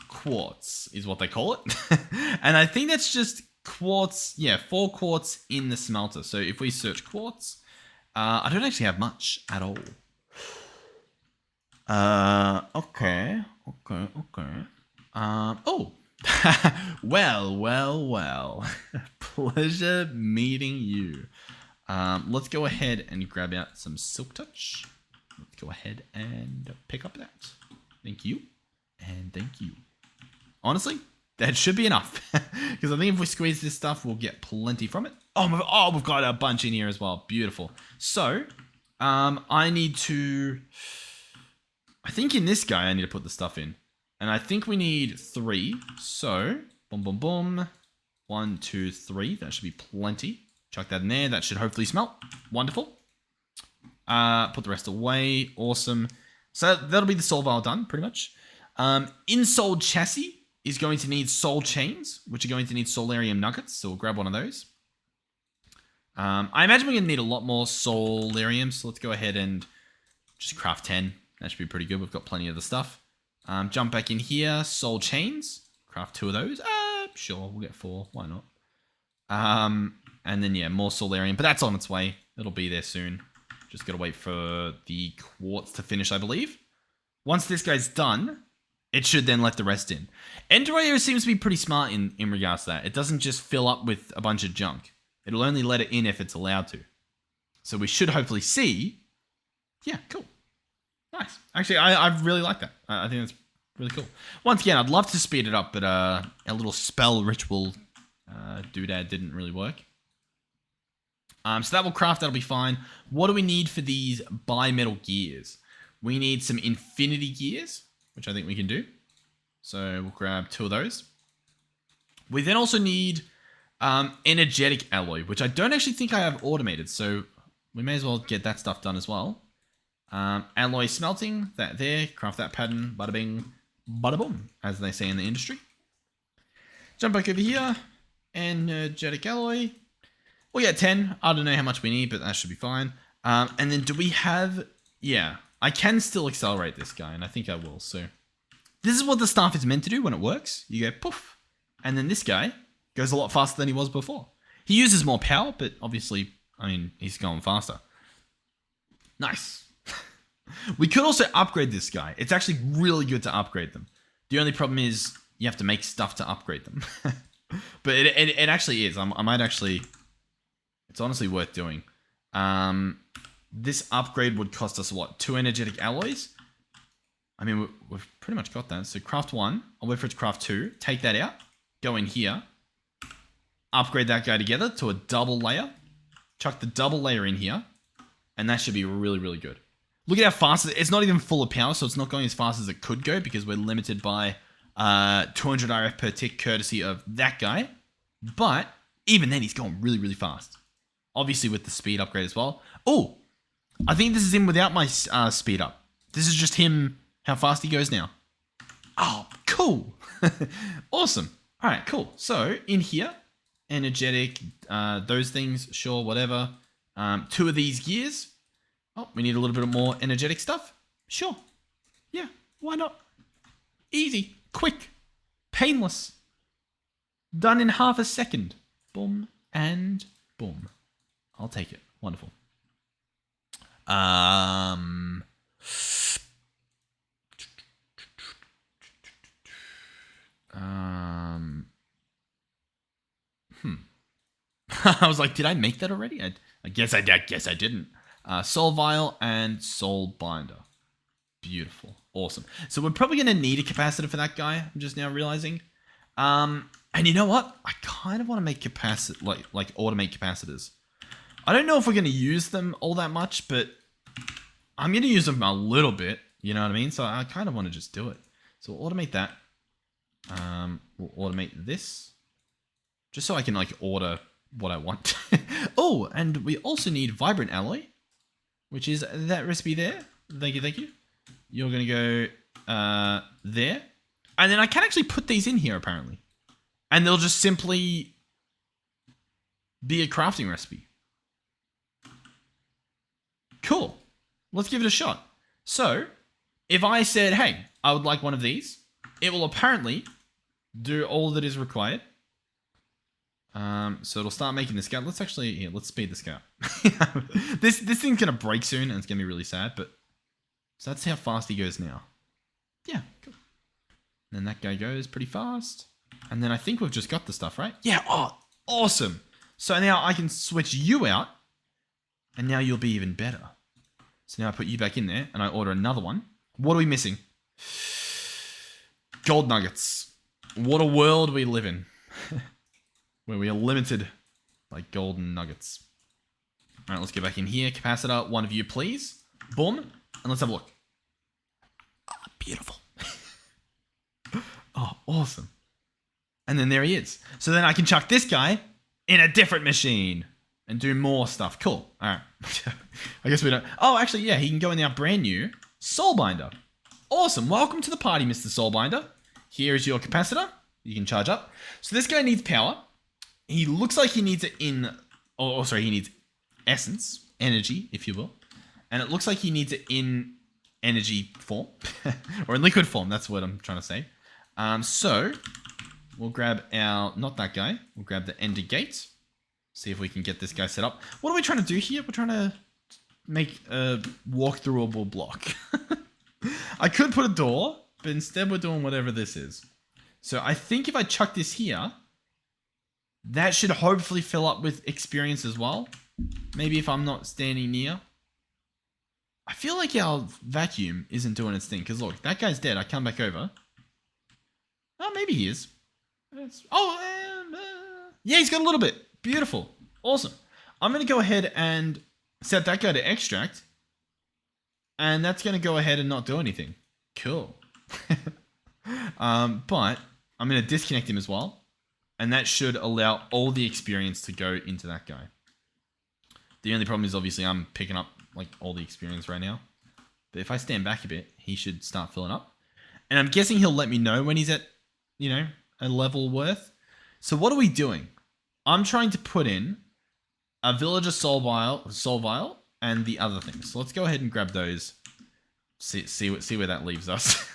quartz is what they call it. And I think that's just quartz. Yeah, 4 quartz in the smelter. So if we search quartz, I don't actually have much at all. Okay. Oh. Well. Pleasure meeting you. Let's go ahead and grab out some silk touch. Let's go ahead and pick up that. Thank you. And thank you. Honestly, that should be enough. Because I think if we squeeze this stuff, we'll get plenty from it. Oh, we've got a bunch in here as well. Beautiful. So, I need to... I think in this guy, I need to put the stuff in. And I think we need 3. So, boom. 1, 2, 3. That should be plenty. Chuck that in there. That should hopefully smelt. Wonderful. Put the rest away. Awesome. So that'll be the soul vial done, pretty much. In-soul chassis is going to need soul chains, which are going to need solarium nuggets. So we'll grab one of those. I imagine we're going to need a lot more solarium. So let's go ahead and just craft 10. That should be pretty good. We've got plenty of the stuff. Jump back in here. Soul chains. Craft 2 of those. Sure, we'll get 4. Why not? And then, yeah, more Solarium. But that's on its way. It'll be there soon. Just got to wait for the quartz to finish, I believe. Once this guy's done, it should then let the rest in. Endorayo seems to be pretty smart in regards to that. It doesn't just fill up with a bunch of junk. It'll only let it in if it's allowed to. So we should hopefully see. Yeah, cool. Nice. Actually, I really like that. I think that's really cool. Once again, I'd love to speed it up, but our little spell ritual doodad didn't really work. So that will craft. That'll be fine. What do we need for these bimetal gears? We need some infinity gears, which I think we can do. So we'll grab 2 of those. We then also need energetic alloy, which I don't actually think I have automated. So we may as well get that stuff done as well. Alloy smelting, that there. Craft that pattern. Bada bing, bada boom, as they say in the industry. Jump back over here. Energetic alloy. We'll get 10. I don't know how much we need, but that should be fine. And then do we have... Yeah, I can still accelerate this guy, and I think I will. So this is what the staff is meant to do when it works. You go poof, and then this guy goes a lot faster than he was before. He uses more power, but obviously, I mean, he's going faster. Nice. We could also upgrade this guy. It's actually really good to upgrade them. The only problem is you have to make stuff to upgrade them. But it actually is. I might actually... It's honestly worth doing. This upgrade would cost us, what, 2 energetic alloys? I mean, we've pretty much got that. So craft 1. I'll wait for it to craft 2. Take that out. Go in here. Upgrade that guy together to a double layer. Chuck the double layer in here. And that should be really, really good. Look at how fast it's not even full of power, so it's not going as fast as it could go because we're limited by 200 RF per tick courtesy of that guy. But even then, he's going really, really fast. Obviously with the speed upgrade as well. Oh, I think this is him without my speed up. This is just him, how fast he goes now. Oh, cool. Awesome. All right, cool. So in here, energetic, those things, sure, whatever. 2 of these gears. Oh, we need a little bit more energetic stuff. Sure. Yeah, why not? Easy, quick, painless. Done in half a second. Boom and boom. I'll take it. Wonderful. I was like, did I make that already? I guess I did. I guess I didn't. Soul Vial and Soul Binder. Beautiful. Awesome. So we're probably going to need a capacitor for that guy. I'm just now realizing. And you know what? I kind of want to make like automate capacitors. I don't know if we're going to use them all that much, but I'm going to use them a little bit. You know what I mean? So I kind of want to just do it. So we'll automate that. We'll automate this. Just so I can like order what I want. Oh, and we also need Vibrant Alloy, which is that recipe there. Thank you, thank you. You're going to go there. And then I can actually put these in here, apparently. And they'll just simply be a crafting recipe. Cool. Let's give it a shot. So, if I said, hey, I would like one of these, it will apparently do all that is required. So it'll start making this guy. Let's actually, here, let's speed this guy up. This thing's going to break soon, and it's going to be really sad, but... So that's how fast he goes now. Yeah, cool. And then that guy goes pretty fast. And then I think we've just got the stuff, right? Yeah, oh, awesome. So now I can switch you out, and now you'll be even better. So now I put you back in there, and I order another one. What are we missing? Gold nuggets. What a world we live in. Where we are limited by golden nuggets. All right, let's get back in here. Capacitor, one of you, please. Boom. And let's have a look. Oh, beautiful. Oh, awesome. And then there he is. So then I can chuck this guy in a different machine and do more stuff. Cool. All right. I guess we don't... Oh, actually, yeah, he can go in our brand new Soul Binder. Awesome. Welcome to the party, Mr. Soul Binder. Here is your capacitor. You can charge up. So this guy needs power. He looks like he needs it in... Oh, sorry, he needs essence, energy, if you will. And it looks like he needs it in energy form. Or in liquid form, that's what I'm trying to say. So, we'll grab our, not that guy, we'll grab the ender gate. See if we can get this guy set up. What are we trying to do here? We're trying to make a walk-throughable block. I could put a door, but instead we're doing whatever this is. So I think if I chuck this here, that should hopefully fill up with experience as well. Maybe if I'm not standing near. I feel like our vacuum isn't doing its thing. Because look, that guy's dead. I come back over. Oh, maybe he is. Yeah, he's got a little bit. Beautiful. Awesome. I'm going to go ahead and set that guy to extract. And that's going to go ahead and not do anything. Cool. But I'm going to disconnect him as well. And that should allow all the experience to go into that guy. The only problem is obviously I'm picking up like all the experience right now. But if I stand back a bit, he should start filling up. And I'm guessing he'll let me know when he's at, you know, a level worth. So what are we doing? I'm trying to put in a villager soul vial and the other things. So let's go ahead and grab those. See where that leaves us.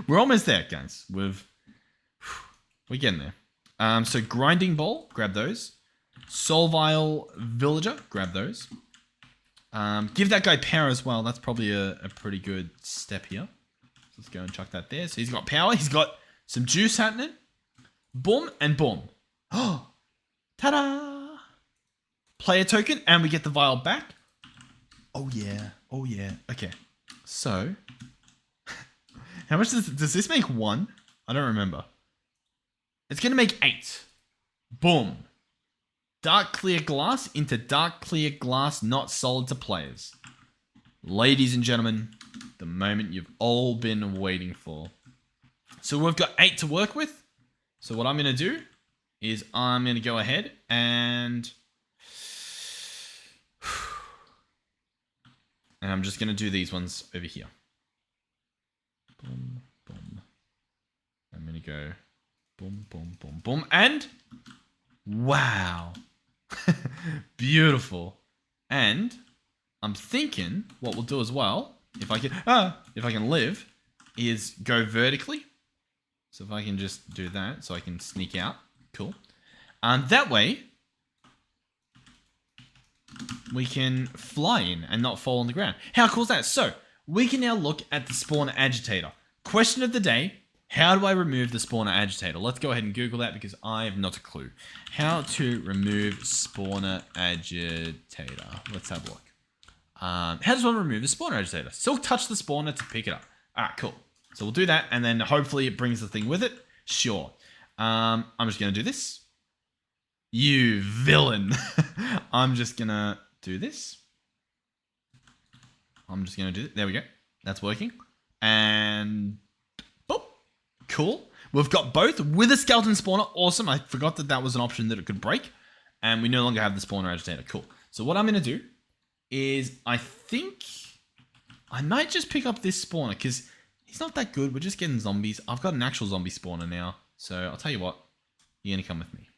We're almost there, guys. We're getting there. So grinding bowl, grab those. Soul vial villager, grab those. Give that guy power as well. That's probably a pretty good step here. Let's go and chuck that there. So he's got power. He's got some juice happening. Boom and boom. Oh, ta-da! Player token, and we get the vial back. Oh yeah. Oh yeah. Okay. So, how much does this make? 1? I don't remember. It's going to make 8. Boom. Dark clear glass into dark clear glass not sold to players. Ladies and gentlemen, the moment you've all been waiting for. So we've got 8 to work with. So what I'm going to do is I'm going to go ahead and I'm just going to do these ones over here. Boom, boom. I'm going to go boom, boom, boom, boom. And wow. Beautiful. And I'm thinking what we'll do as well, if I can live, is go vertically. So if I can just do that, so I can sneak out. Cool. That way, we can fly in and not fall on the ground. How cool is that? So, we can now look at the spawner agitator. Question of the day, how do I remove the spawner agitator? Let's go ahead and Google that because I have not a clue. How to remove spawner agitator. Let's have a look. How does one remove the spawner agitator? Still touch the spawner to pick it up. Alright, cool. So we'll do that and then hopefully it brings the thing with it. Sure. I'm just going to do this. You villain. I'm just going to do this. I'm just going to do it. There we go. That's working. And boop. Cool. We've got both with a skeleton spawner. Awesome. I forgot that that was an option that it could break. And we no longer have the spawner agitator. Cool. So what I'm going to do is I think I might just pick up this spawner because he's not that good. We're just getting zombies. I've got an actual zombie spawner now. So I'll tell you what. You're going to come with me.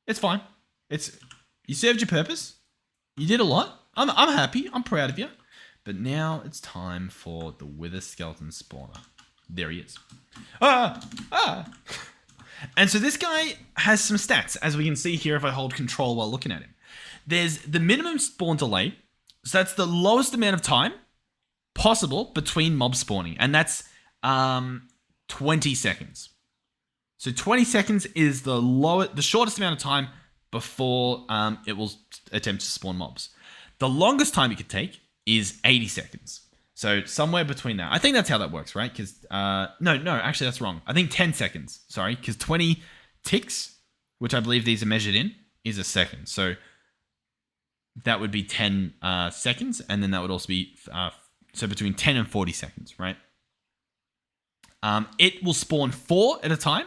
It's fine. You served your purpose. You did a lot. I'm happy. I'm proud of you. But now it's time for the wither skeleton spawner. There he is. And so this guy has some stats, as we can see here if I hold control while looking at him. There's the minimum spawn delay. So that's the lowest amount of time possible between mob spawning. And that's 20 seconds. So 20 seconds is the shortest amount of time before it will attempt to spawn mobs. The longest time it could take is 80 seconds. So somewhere between that. I think that's how that works, right? Because no, actually that's wrong. I think 10 seconds. Sorry, because 20 ticks, which I believe these are measured in, is a second. So that would be 10 seconds, and then that would also be so between 10 and 40 seconds, right? It will spawn 4 at a time.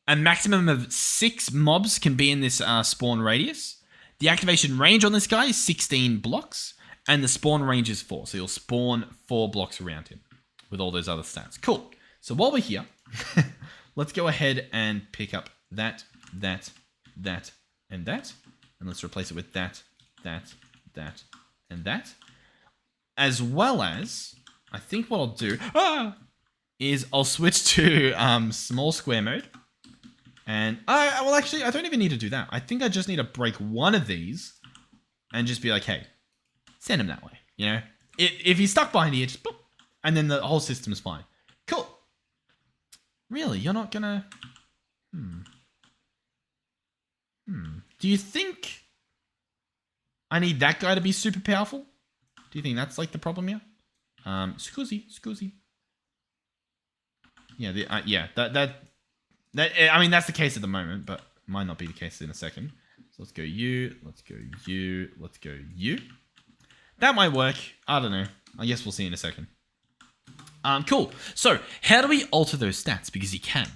A maximum of 6 mobs can be in this spawn radius. The activation range on this guy is 16 blocks. And the spawn range is 4. So you'll spawn 4 blocks around him with all those other stats. Cool. So while we're here, let's go ahead and pick up that, and that. And let's replace it with that, and that. As well as, I think what I'll do is I'll switch to small square mode. And well, actually, I don't even need to do that. I think I just need to break one of these and just be like, hey, send him that way. You know, if he's stuck behind here, just boop, and then the whole system's fine. Cool. Really, you're not gonna. Do you think I need that guy to be super powerful? Do you think that's like the problem here? Scusi. Yeah, that. I mean, that's the case at the moment, but might not be the case in a second. So let's go you. Let's go you. Let's go you. That might work. I don't know. I guess we'll see in a second. Cool. So how do we alter those stats? Because you can.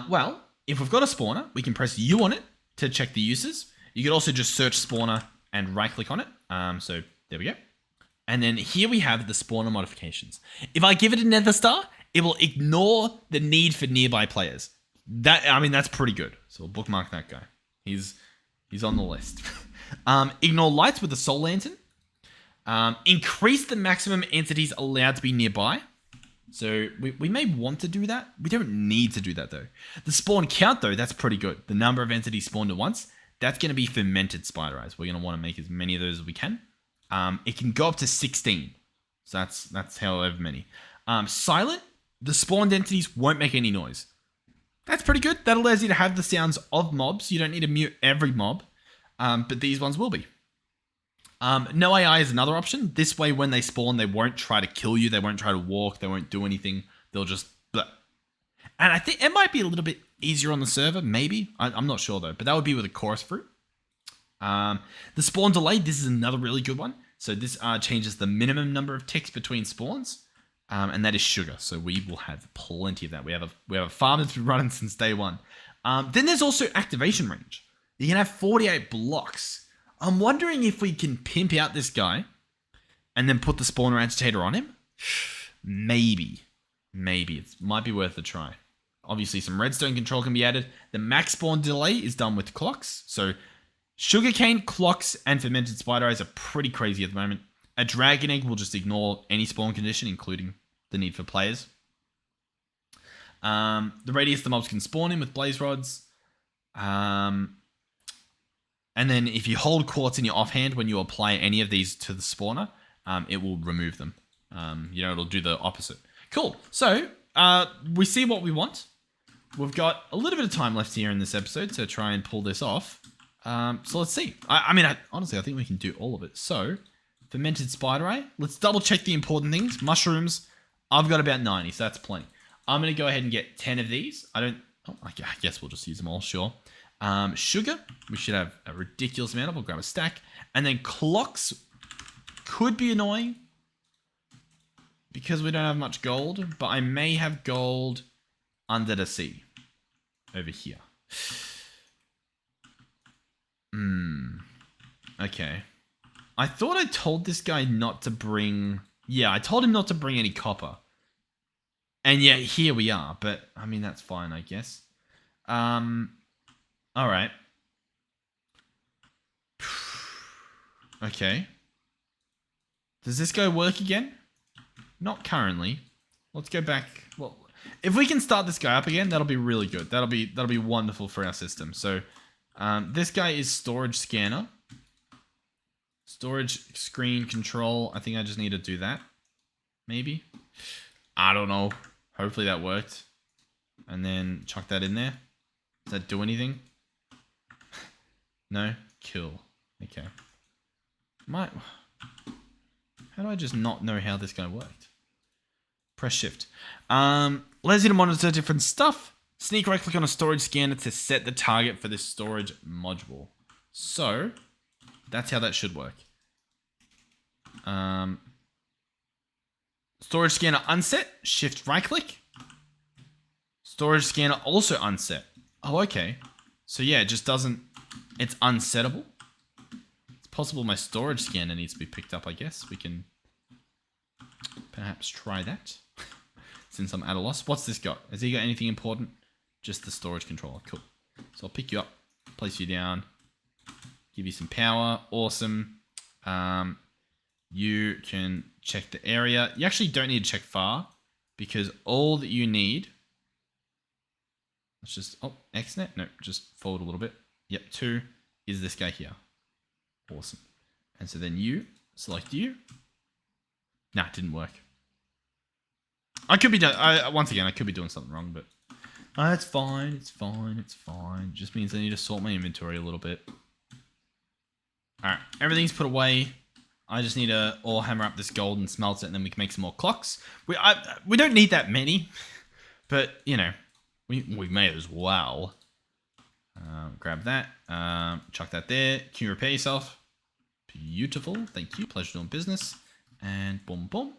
Well, if we've got a spawner, we can press U on it to check the uses. You could also just search spawner and right click on it. So there we go. And then here we have the spawner modifications. If I give it a nether star, it will ignore the need for nearby players. That's pretty good. So we'll bookmark that guy. He's on the list. Ignore lights with the soul lantern. Increase the maximum entities allowed to be nearby. So we may want to do that. We don't need to do that though. The spawn count though, that's pretty good. The number of entities spawned at once, that's going to be fermented spider eyes. We're going to want to make as many of those as we can. It can go up to 16. So that's however many. Silent, the spawned entities won't make any noise. That's pretty good. That allows you to have the sounds of mobs. You don't need to mute every mob, but these ones will be. No AI is another option. This way, when they spawn, they won't try to kill you. They won't try to walk. They won't do anything. They'll just... Bleh. And I think it might be a little bit easier on the server, maybe. I'm not sure, though. But that would be with a chorus fruit. The spawn delay, this is another really good one. So this changes the minimum number of ticks between spawns. And that is sugar. So we will have plenty of that. We have a farm that's been running since day one. Then there's also activation range. You can have 48 blocks. I'm wondering if we can pimp out this guy and then put the spawner agitator on him. Maybe. It might be worth a try. Obviously, some redstone control can be added. The max spawn delay is done with clocks. So sugarcane, clocks, and fermented spider eyes are pretty crazy at the moment. A dragon egg will just ignore any spawn condition, including the need for players. The radius the mobs can spawn in with blaze rods. And then if you hold quartz in your offhand when you apply any of these to the spawner, it will remove them. It'll do the opposite. Cool. So we see what we want. We've got a little bit of time left here in this episode to try and pull this off. So let's see. Honestly, I think we can do all of it. So fermented spider eye. Let's double check the important things. Mushrooms. I've got about 90, so that's plenty. I'm going to go ahead and get 10 of these. I guess we'll just use them all, sure. Sugar, we should have a ridiculous amount of. We'll grab a stack. And then clocks could be annoying because we don't have much gold, but I may have gold under the sea over here. Okay. I thought I told this guy not to bring... Yeah, I told him not to bring any copper. And yet here we are, but that's fine, I guess. Alright. Okay. Does this guy work again? Not currently. Let's go back. Well, if we can start this guy up again, that'll be really good. That'll be wonderful for our system. So, this guy is storage scanner. Storage screen control. I think I just need to do that. Maybe. I don't know. Hopefully that worked. And then chuck that in there. Does that do anything? No? Cool. Okay. How do I just not know how this guy worked? Press shift. Allows you to monitor different stuff. Sneak right click on a storage scanner to set the target for this storage module. So, that's how that should work. Storage scanner unset. Shift right click. Storage scanner also unset. Oh, okay. So yeah, it just doesn't... It's unsettable. It's possible my storage scanner needs to be picked up, I guess. We can perhaps try that. Since I'm at a loss. What's this got? Has he got anything important? Just the storage controller. Cool. So I'll pick you up. Place you down. Give you some power. Awesome. You can check the area. You actually don't need to check far. Because all that you need Let's just, oh, XNet. No, just forward a little bit. Yep, 2 is this guy here. Awesome. And so then you, select you. Nah, it didn't work. I could be doing, once again, I could be doing something wrong, but it's fine, it's fine, it's fine. Just means I need to sort my inventory a little bit. Alright, everything's put away. I just need to all hammer up this gold and smelt it, and then we can make some more clocks. We don't need that many, but, you know, we may as well. Grab that, chuck that there. Can you repair yourself? Beautiful, thank you, pleasure doing business. And boom, boom.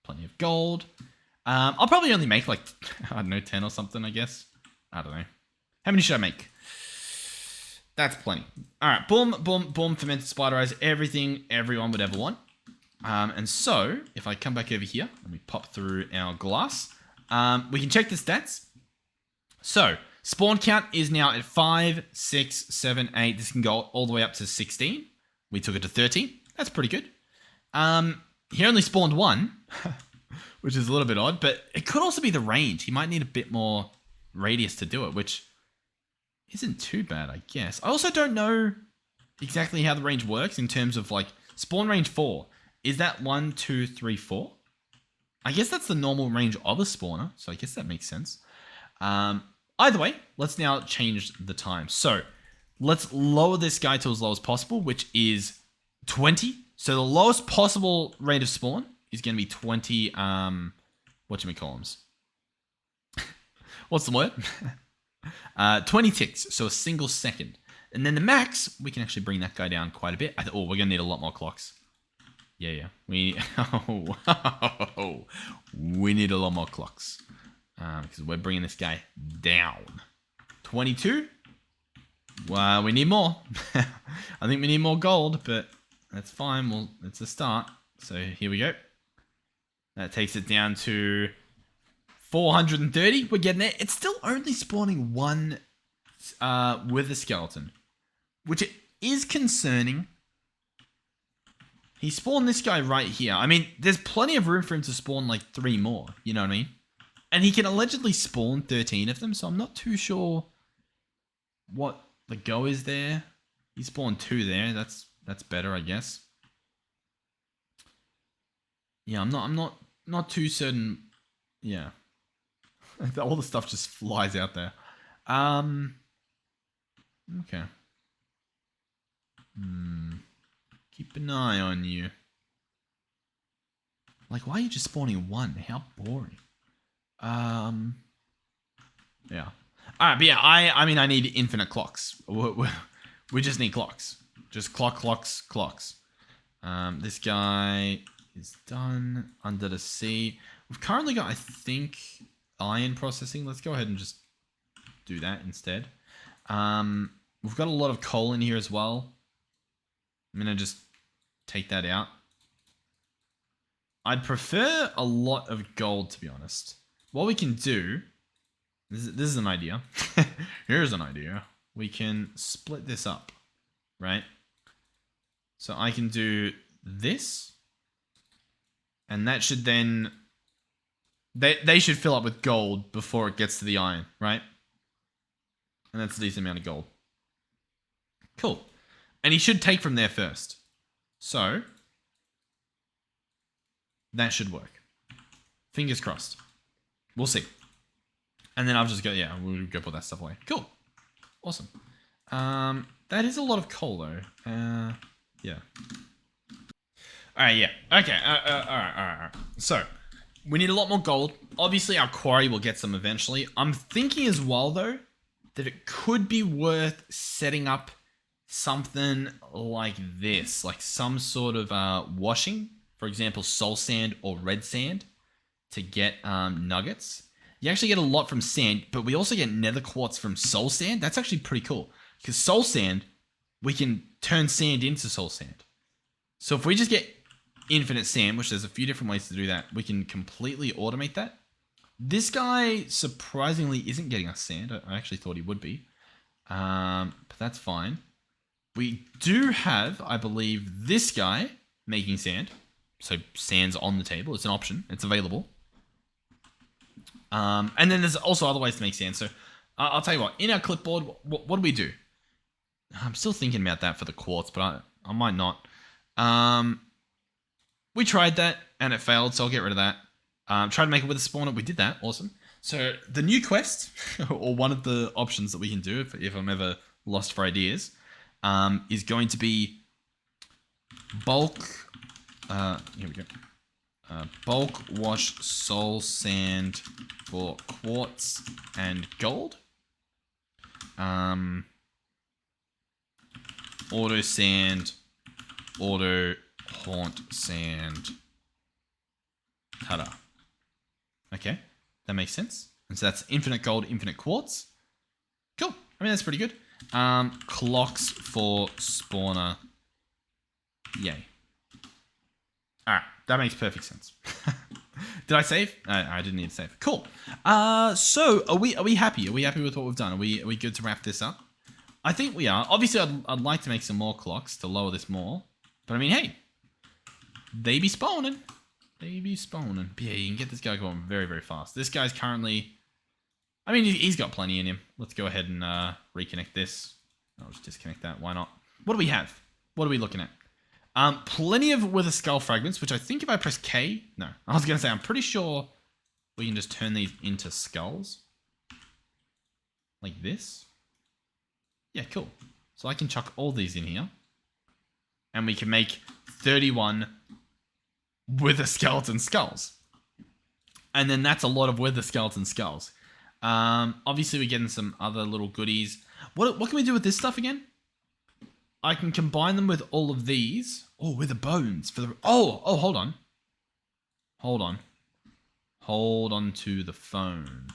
Plenty of gold. I'll probably only make like, I don't know, 10 or something, I guess. I don't know. How many should I make? That's plenty. All right, boom, boom, boom, fermented spider eyes, everything everyone would ever want. And so, if I come back over here and we pop through our glass, we can check the stats. So, spawn count is now at 5, 6, 7, 8. This can go all the way up to 16. We took it to 13. That's pretty good. He only spawned 1, which is a little bit odd, but it could also be the range. He might need a bit more radius to do it, which isn't too bad, I guess. I also don't know exactly how the range works in terms of like spawn range 4. Is that 1, 2, 3, 4? I guess that's the normal range of a spawner, so I guess that makes sense. Either way, let's now change the time. So let's lower this guy to as low as possible, which is 20. So the lowest possible rate of spawn is going to be 20, whatchamacallums. What's the word? 20 ticks, so a single second. And then the max, we can actually bring that guy down quite a bit. Oh, we're going to need a lot more clocks. Yeah. We need a lot more clocks. Because we're bringing this guy down. 22. Well, we need more. I think we need more gold, but that's fine. Well, it's a start. So here we go. That takes it down to 430. We're getting there. It's still only spawning 1 with a skeleton, which is concerning. He spawned this guy right here. I mean, there's plenty of room for him to spawn like 3 more. You know what I mean? And he can allegedly spawn 13 of them, so I'm not too sure what the go is there. He spawned 2 there. That's better, I guess. Yeah, I'm not too certain. Yeah. All the stuff just flies out there. Okay. Keep an eye on you. Like, why are you just spawning 1? How boring. Yeah. Alright, but yeah, I mean, I need infinite clocks. We just need clocks. Just clocks. This guy is done. Under the sea. We've currently got, I think, iron processing. Let's go ahead and just do that instead. We've got a lot of coal in here as well. I'm going to just take that out. I'd prefer a lot of gold, to be honest. What we can do, this is an idea. Here's an idea. We can split this up, right? So I can do this. And that should then... They should fill up with gold before it gets to the iron, right? And that's a decent amount of gold. Cool. And he should take from there first. So, that should work. Fingers crossed. We'll see. And then I'll just go, yeah, we'll go put that stuff away. Cool. Awesome. That is a lot of coal, though. Yeah. Alright, yeah. Okay, alright. So, we need a lot more gold. Obviously, our quarry will get some eventually. I'm thinking as well, though, that it could be worth setting up something like this. Like some sort of washing. For example, soul sand or red sand to get nuggets. You actually get a lot from sand, but we also get nether quartz from soul sand. That's actually pretty cool. Because soul sand, we can turn sand into soul sand. So if we just get infinite sand, which there's a few different ways to do that, we can completely automate that. This guy, surprisingly, isn't getting us sand. I actually thought he would be. But that's fine. We do have, I believe, this guy making sand. So sand's on the table. It's an option. It's available. And then there's also other ways to make sand. So I'll tell you what. In our clipboard, what do we do? I'm still thinking about that for the quartz, but I might not. We tried that and it failed, so I'll get rid of that. Tried to make it with a spawner. We did that. Awesome. So the new quest, or one of the options that we can do if I'm ever lost for ideas, is going to be bulk. Here we go. Bulk wash soul sand for quartz and gold. Auto sand, auto haunt sand. Ta-da. Okay, that makes sense. And so that's infinite gold, infinite quartz. Cool. I mean, that's pretty good. Clocks for spawner. Yay. All right, that makes perfect sense. Did I save? I didn't need to save. Cool. So are we happy? Are we happy with what we've done? Are we good to wrap this up? I think we are. Obviously, I'd like to make some more clocks to lower this more. But I mean, hey, they be spawning. They be spawning. But yeah, you can get this guy going very, very fast. This guy's currently, I mean, he's got plenty in him. Let's go ahead and reconnect this. I'll just disconnect that. Why not? What do we have? What are we looking at? Plenty of wither skull fragments, which I think if I press K, no, I was going to say, I'm pretty sure we can just turn these into skulls. Like this. Yeah, cool. So I can chuck all these in here. And we can make 31 wither skeleton skulls. And then that's a lot of wither skeleton skulls. Obviously, we're getting some other little goodies. What can we do with this stuff again? I can combine them with all of these. Oh, with the bones for the. Oh, hold on. Hold on to the phone.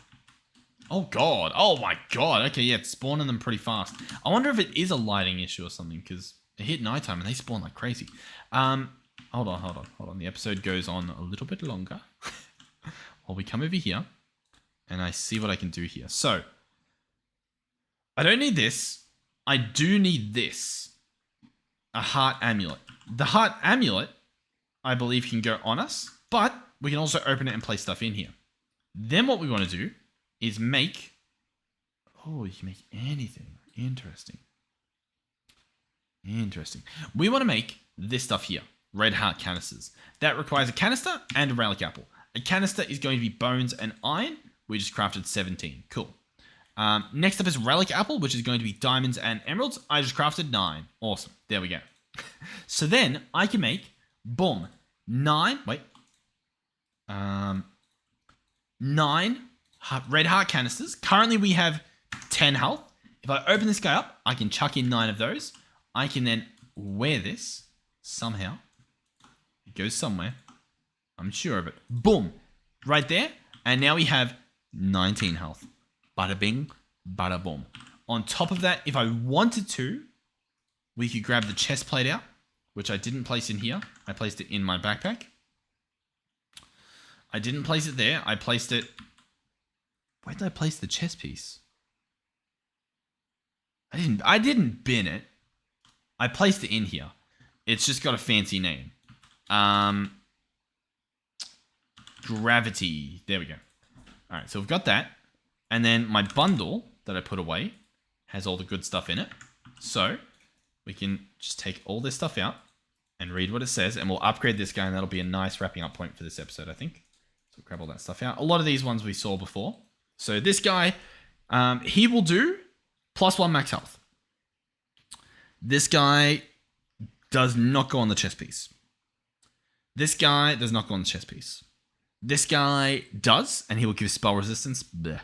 Oh god. Oh my god. Okay, yeah, it's spawning them pretty fast. I wonder if it is a lighting issue or something because it hit nighttime and they spawn like crazy. Hold on. The episode goes on a little bit longer. Well, we come over here and I see what I can do here. So I don't need this. I do need this. A heart amulet. The heart amulet, I believe, can go on us, but we can also open it and place stuff in here. Then what we want to do is make... Oh, you can make anything. Interesting. We want to make this stuff here. Red heart canisters. That requires a canister and a relic apple. A canister is going to be bones and iron. We just crafted 17. Cool. Next up is relic apple, which is going to be diamonds and emeralds. I just crafted 9. Awesome. There we go. So then I can make, boom, 9 red heart canisters. Currently we have 10 health. If I open this guy up, I can chuck in 9 of those. I can then wear this somehow. It goes somewhere. I'm sure of it. Boom. Right there. And now we have 19 health. Bada bing, bada boom. On top of that, if I wanted to, we could grab the chest plate out, which I didn't place in here. I placed it in my backpack. I didn't place it there. I placed it... Where did I place the chest piece? I didn't bin it. I placed it in here. It's just got a fancy name. Gravity. There we go. All right, so we've got that. And then my bundle that I put away has all the good stuff in it. So we can just take all this stuff out and read what it says, and we'll upgrade this guy, and that'll be a nice wrapping up point for this episode, I think. So grab all that stuff out. A lot of these ones we saw before. So this guy, he will do +1 max health. This guy does not go on the chest piece. This guy does not go on the chest piece. This guy does, and he will give spell resistance. Bleh.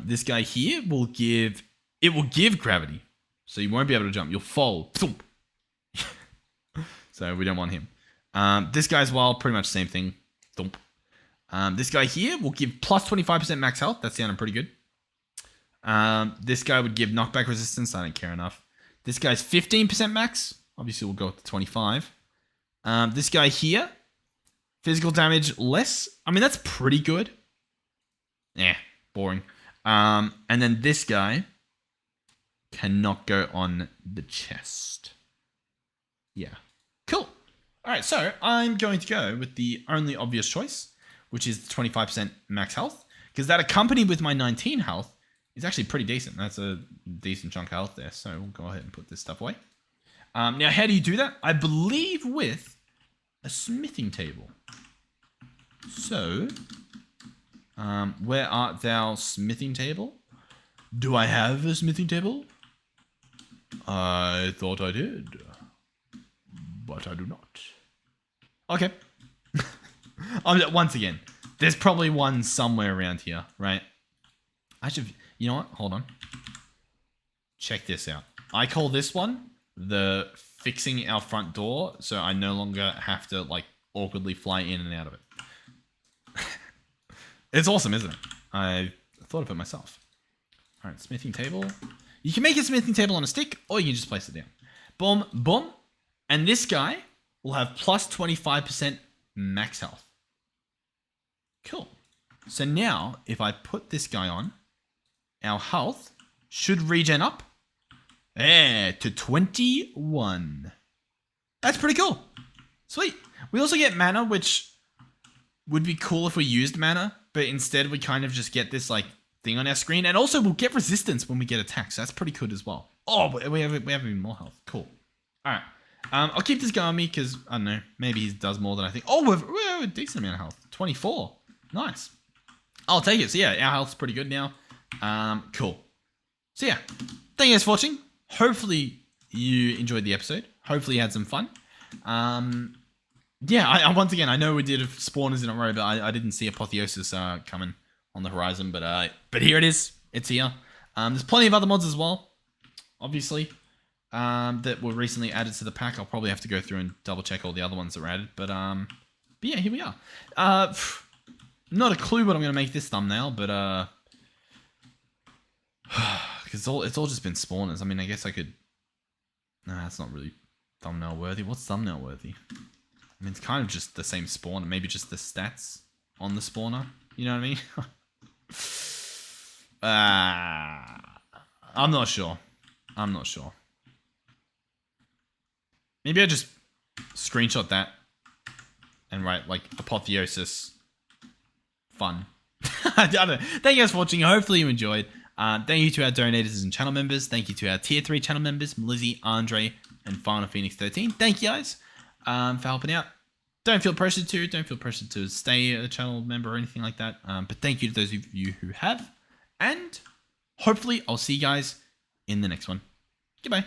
This guy here will give... It will give gravity. So you won't be able to jump. You'll fall. So we don't want him. This guy as well, pretty much the same thing. Thump. This guy here will give plus 25% max health. That's sounding pretty good. This guy would give knockback resistance. I don't care enough. This guy's 15% max. Obviously, we'll go up to 25. This guy here, physical damage less. I mean, that's pretty good. Boring. And then this guy cannot go on the chest. Yeah. Cool. All right, so I'm going to go with the only obvious choice, which is 25% max health, because that accompanied with my 19 health is actually pretty decent. That's a decent chunk of health there. So we'll go ahead and put this stuff away. Now, how do you do that? I believe with a smithing table. So, where art thou, smithing table? Do I have a smithing table? I thought I did, but I do not. Okay. Once again, there's probably one somewhere around here, right? I should, you know what? Hold on. Check this out. I call this one the fixing our front door, so I no longer have to like awkwardly fly in and out of it. It's awesome, isn't it? I thought of it myself. All right, smithing table. You can make a smithing table on a stick, or you can just place it down. Boom, boom. And this guy will have plus 25% max health. Cool. So now, if I put this guy on, our health should regen up to 21. That's pretty cool. Sweet. We also get mana, which would be cool if we used mana, but instead we kind of just get this like thing on our screen, and also we'll get resistance when we get attacked, so that's pretty good as well. Oh, we have even more health. Cool. All right. I'll keep this guy on me because, I don't know, maybe he does more than I think. Oh, we have a decent amount of health. 24. Nice. I'll take it. So yeah, our health's pretty good now. Cool. So yeah, thank you guys for watching. Hopefully you enjoyed the episode. Hopefully you had some fun. Yeah, I once again, I know we did spawners in a row, but I didn't see Apotheosis coming on the horizon, but here it is. It's here. There's plenty of other mods as well, obviously, that were recently added to the pack. I'll probably have to go through and double check all the other ones that were added, but yeah, here we are. Not a clue what I'm gonna make this thumbnail, but because it's all just been spawners. I mean, I guess I could. No, that's not really thumbnail worthy. What's thumbnail worthy? I mean, it's kind of just the same spawner, maybe just the stats on the spawner. You know what I mean? I'm not sure. Maybe I just screenshot that and write like Apotheosis fun. I don't know. Thank you guys for watching. Hopefully you enjoyed. Thank you to our donators and channel members. Thank you to our tier 3 channel members, Melizzy, Andre, and Final Phoenix 13. Thank you guys for helping out. Don't feel pressured to stay a channel member or anything like that. But thank you to those of you who have. And hopefully I'll see you guys in the next one. Goodbye.